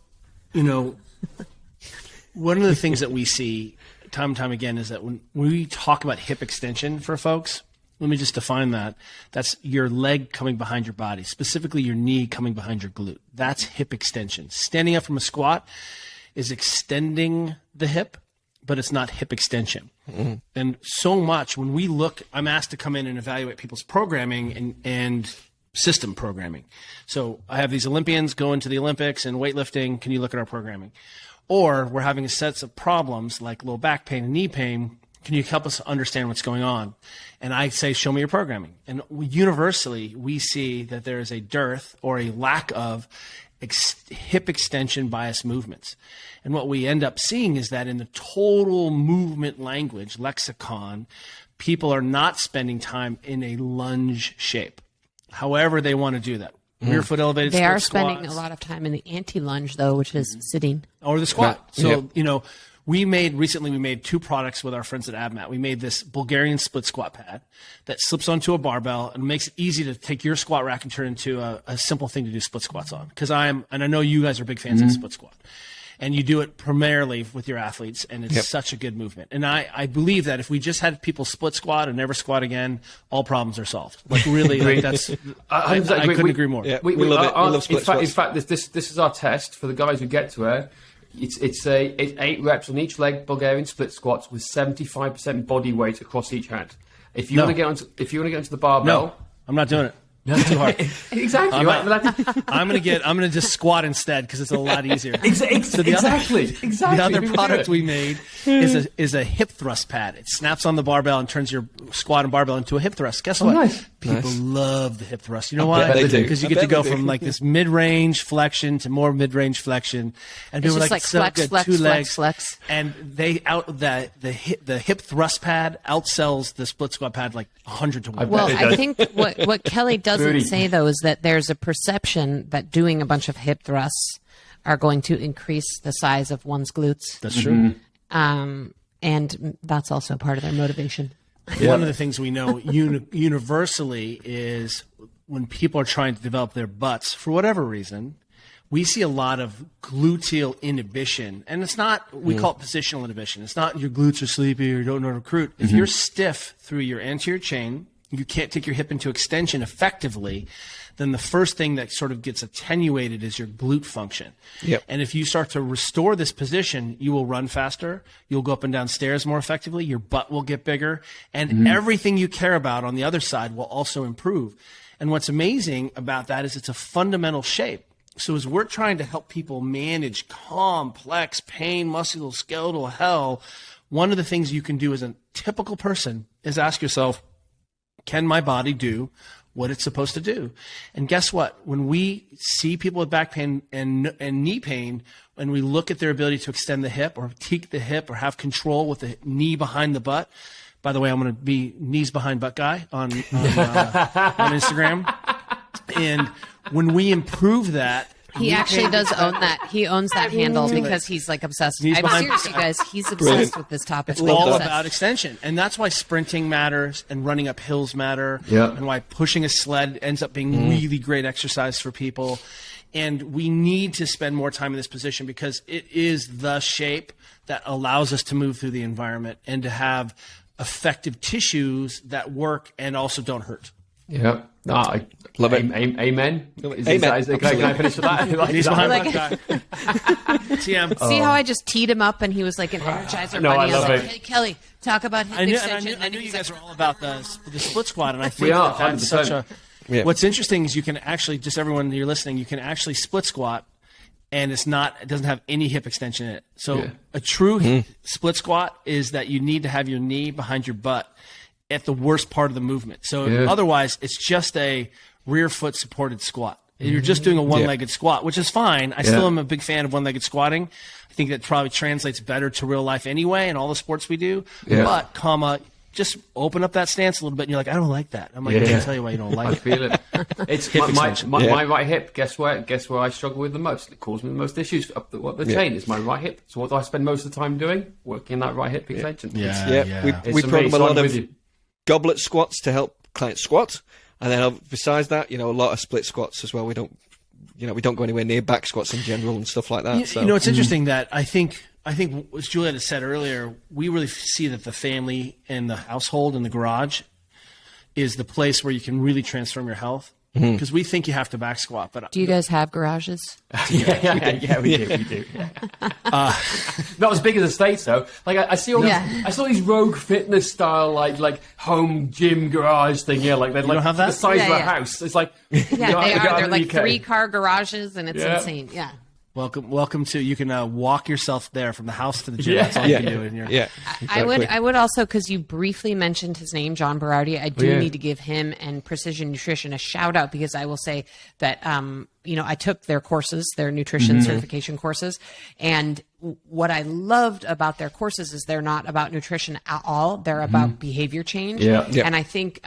one of the things that we see time and time again is that when we talk about hip extension for folks, let me just define that. That's your leg coming behind your body, specifically your knee coming behind your glute. That's hip extension. Standing up from a squat is extending the hip, but it's not hip extension. Mm-hmm. And so much when we look, I'm asked to come in and evaluate people's programming and system programming. So I have these Olympians going to the Olympics and weightlifting. Can you look at our programming? Or we're having a set of problems like low back pain and knee pain. Can you help us understand what's going on? And I say, show me your programming. And universally, we see that there is a dearth or a lack of hip extension bias movements. And what we end up seeing is that in the total movement language, lexicon, people are not spending time in a lunge shape. However they want to do that. Rear foot elevated They split are squats. spending a lot of time in the anti-lunge, though, which is sitting. Or the squat. Right. So, we made 2 products with our friends at AbMat. We made this Bulgarian split squat pad that slips onto a barbell and makes it easy to take your squat rack and turn it into a simple thing to do split squats on. Because and I know you guys are big fans of split squat. And you do it primarily with your athletes, and it's such a good movement. And I believe that if we just had people split squat and never squat again, all problems are solved. Like really, that's I couldn't agree more. Yeah, we love it. We love split squats. In fact, this is our test for the guys who get to it. It's 8 reps on each leg Bulgarian split squats with 75% body weight across each hand. If you want to get onto the barbell, No, I'm not doing it. That's too hard. Exactly. I'm gonna just squat instead because it's a lot easier. Exactly. The other product we made is a hip thrust pad. It snaps on the barbell and turns your squat and barbell into a hip thrust. Guess what? Nice. People love the hip thrust. You know why? they do. Because you I get to bet go they do. from like this mid-range flexion to more mid-range flexion, and It's people are just like so flex, good. flex, 2 flex, legs, flex. and the hip thrust pad outsells the split squat pad like 100 to 1. Well, it I does. think what Kelly doesn't Booty. say, though, is that there's a perception that doing a bunch of hip thrusts are going to increase the size of one's glutes. That's true. And that's also part of their motivation. One of the things we know universally is when people are trying to develop their butts, for whatever reason, we see a lot of gluteal inhibition. And it's not, we call it positional inhibition. It's not your glutes are sleepy or you don't know how to recruit. If you're stiff through your anterior chain, you can't take your hip into extension effectively, then the first thing that sort of gets attenuated is your glute function. Yep. And if you start to restore this position, you will run faster, you'll go up and down stairs more effectively, your butt will get bigger, and everything you care about on the other side will also improve. And what's amazing about that is it's a fundamental shape. So as we're trying to help people manage complex pain, musculoskeletal hell, one of the things you can do as a typical person is ask yourself, can my body do what it's supposed to do? And guess what? When we see people with back pain and knee pain, and we look at their ability to extend the hip or teak the hip or have control with the knee behind the butt. By the way, I'm going to be knees behind butt guy on Instagram. And when we improve that, He actually does own that. He owns that handle because he's like obsessed. I'm serious, you guys. He's obsessed with this topic. it's all about extension. And that's why sprinting matters and running up hills matter. Yeah. And why pushing a sled ends up being really great exercise for people. And we need to spend more time in this position because it is the shape that allows us to move through the environment and to have effective tissues that work and also don't hurt. Yeah. No, I Love it. Amen. Amen. Can I finish with that? Knees behind Like- butt guy. TM. See how I just teed him up and he was like an Energizer No, bunny? I love was like, it. hey, Kelly, talk about hip I knew, extension. I knew And you he's guys like, are all about the split squat, and I think We are, that's such a. 100%. Yeah. What's interesting is you can actually, just everyone you're listening, you can actually split squat, and it doesn't have any hip extension in it. So a true split squat is that you need to have your knee behind your butt at the worst part of the movement. So otherwise, it's just a rear foot supported squat. You're just doing a one-legged squat, which is fine. I still am a big fan of one-legged squatting. I think that probably translates better to real life anyway in all the sports we do. Yeah. But, just open up that stance a little bit, and you're like, I don't like that. I'm like, I can't tell you why you don't I like it. feel it. It's Hip my extension. right hip. Guess where I struggle with the most? It causes me the most issues up the chain. Is my right hip. So what do I spend most of the time doing? Working that right hip extension. We program a lot of goblet squats to help clients squat, and then besides that, a lot of split squats as well. We don't go anywhere near back squats in general and stuff like that. It's interesting that I think as Juliet has said earlier, we really see that the family and the household and the garage is the place where you can really transform your health. Because we think you have to back squat, but do you guys have garages? we do. Not as big as the States though. Like I see all I saw these rogue fitness style like home gym garage thing. Yeah, like they're like don't have that? the size of a Yeah. house. It's like Yeah, they are. They're like UK. 3-car garages, and it's Yeah. insane. Yeah. welcome to, you can walk yourself there from the house to the gym. That's all you can do in your. I would also, because you briefly mentioned his name, John Berardi, I do need to give him and Precision Nutrition a shout out, because I will say that I took their courses, their nutrition certification courses. And what I loved about their courses is they're not about nutrition at all. They're about behavior change. Yeah. And I think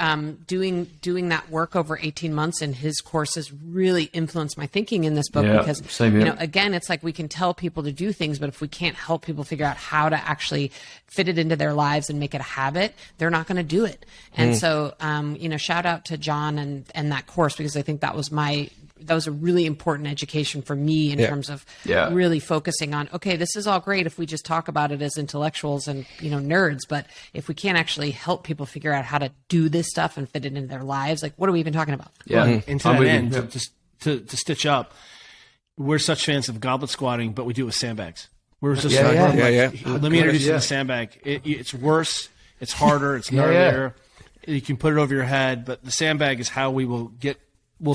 doing that work over 18 months in his courses really influenced my thinking in this book because, again, it's like we can tell people to do things, but if we can't help people figure out how to actually fit it into their lives and make it a habit, they're not going to do it. And so, shout out to John and that course, because I think that was a really important education for me in terms of really focusing on, okay, this is all great if we just talk about it as intellectuals and, nerds, but if we can't actually help people figure out how to do this stuff and fit it into their lives, like, what are we even talking about? Yeah. Well, and to that end, just to stitch up, we're such fans of goblet squatting, but we do it with sandbags. We're just let me introduce you to the sandbag. It's worse. It's harder. It's gnarlier. You can put it over your head, but the sandbag is how we'll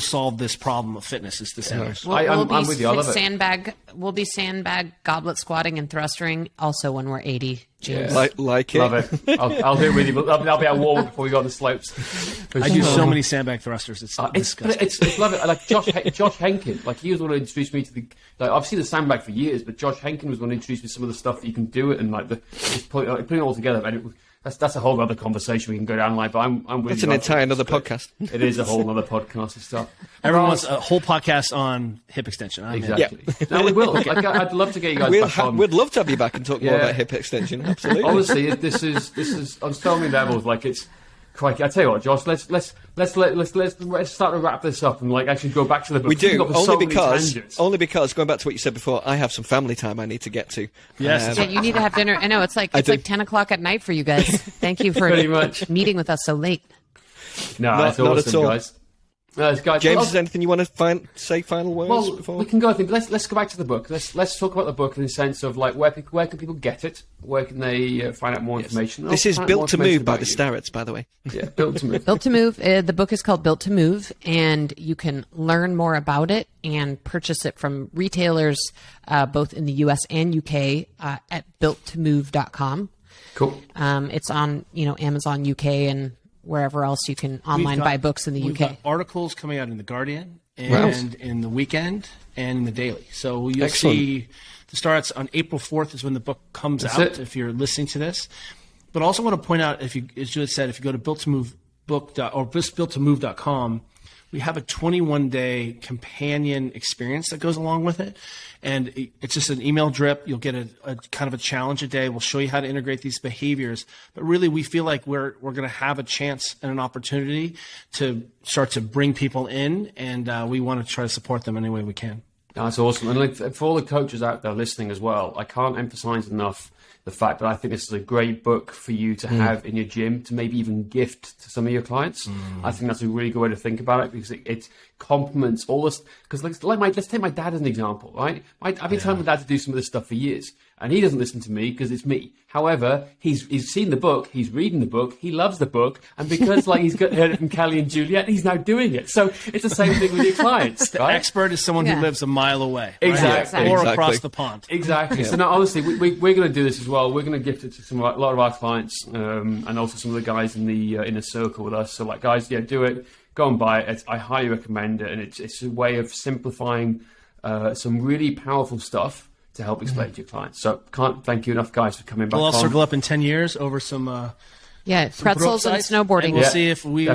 solve this problem of fitness. Is the sandbag. I'm with you. I love it. We'll be sandbag, goblet squatting, and thrusting also when we're 80. James. Like it. Love it. I'll do it with you. I'll be at war before we go on the slopes. I do so many sandbag thrusters. It's disgusting. It's love it. Like Josh Henkin. Like, he was the one who introduced me to the. Like, I've seen the sandbag for years, but Josh Henkin was the one who introduced me to some of the stuff that you can do it and like just putting it all together. And that's a whole other conversation we can go down like. But I'm with It's you. an entire another podcast. It is a whole other podcast and stuff. Everyone wants a whole podcast on hip extension. Exactly. No, we will. Like, I'd love to get you guys back on. We'd love to have you back and talk more about hip extension. Absolutely. Honestly, this is on so many levels. Like, it's crikey. I tell you what, Josh. Let's start to wrap this up and like actually go back to the book. We do only because going back to what you said before, I have some family time I need to get to. Yes, you need to have dinner. I know it's like 10:00 at night for you guys. Thank you for meeting with us so late. No, that's awesome, guys. James, is there anything you want to say final words? Well, before? we can go. I think let's go back to the book. Let's talk about the book in the sense of like where can people get it? Where can they find out more information? This is Built to Move by the Starretts, by the way. Yeah, Built to Move. Built to Move. The book is called Built to Move, and you can learn more about it and purchase it from retailers both in the U.S. and U.K. At builttomove.com. Cool. It's on Amazon UK and wherever else you can online buy books in the UK. We've got articles coming out in The Guardian and in The Weekend and in The Daily. So you'll see the Starretts on April 4th is when the book comes out, if you're listening to this. But I also want to point out, as Juliet said, if you go to builttomove.com, we have a 21-day companion experience that goes along with it. And it's just an email drip. You'll get a kind of a challenge a day. We'll show you how to integrate these behaviors. But really, we feel like we're going to have a chance and an opportunity to start to bring people in, and we want to try to support them any way we can. That's awesome. And like, for all the coaches out there listening as well, I can't emphasize enough the fact that I think this is a great book for you to have in your gym, to maybe even gift to some of your clients. I think that's a really good way to think about it, because it complements all this. Because let's take my dad as an example, right? I've been telling my dad to do some of this stuff for years, and he doesn't listen to me because it's me. However, he's seen the book, he's reading the book, he loves the book, and because he's heard it from Kelly and Juliet, he's now doing it. So it's the same thing with your clients. The expert is someone who lives a mile away, exactly, or across the pond. Exactly. So now, honestly, we're going to do this as well. We're going to gift it to a lot of our clients, and also some of the guys in the inner circle with us. So, like, guys, do it. Go and buy it. I highly recommend it, and it's a way of simplifying some really powerful stuff to help explain to your clients. So can't thank you enough, guys, for coming back. We'll all circle up in 10 years over some pretzels and snowboarding. And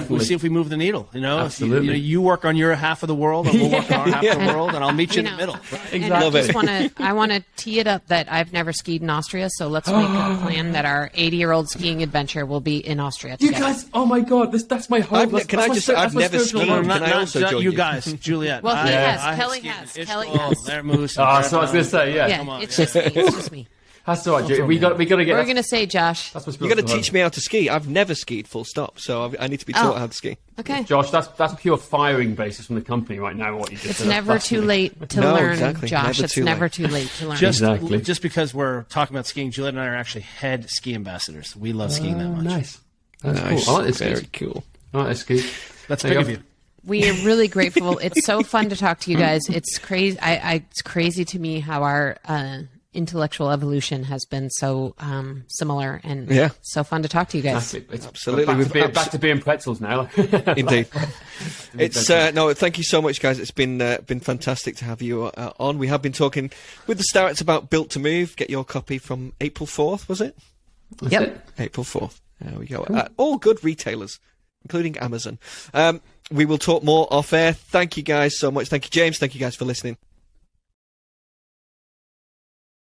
we'll see if we move the needle. Absolutely. If you work on your half of the world, and we'll work on our half of the world, and I'll meet you in the middle. Exactly. I want to tee it up that I've never skied in Austria, so let's make a plan that our 80-year-old skiing adventure will be in Austria together. You guys, oh my God, that's my whole. I've never skied. Not you guys, Juliet. Well, he has. Kelly has. Kelly has. There moves. So I was going to say, it's just me. That's all right, Julie. We got to get. We're going to say, Josh. You got to teach me how to ski. I've never skied, full stop. So I need to be taught how to ski. Okay, Josh. That's pure firing basis from the company right now. What you just It's never too late to learn, Josh. It's never too late to learn. Just because we're talking about skiing, Juliet and I are actually head ski ambassadors. We love skiing that much. Nice. That's cool. I like this. Very cool. I like this ski. That's big of you. We are really grateful. It's so fun to talk to you guys. It's crazy. It's crazy to me how our intellectual evolution has been so similar and so fun to talk to you guys. It's Absolutely. back to being pretzels now. Indeed. It's no, thank you so much, guys. It's been fantastic to have you on. We have been talking with the Starretts about Built to Move. Get your copy from April 4th, was it? Yep. April 4th. There we go. All good retailers, including Amazon. We will talk more off air. Thank you guys so much. Thank you, James. Thank you guys for listening.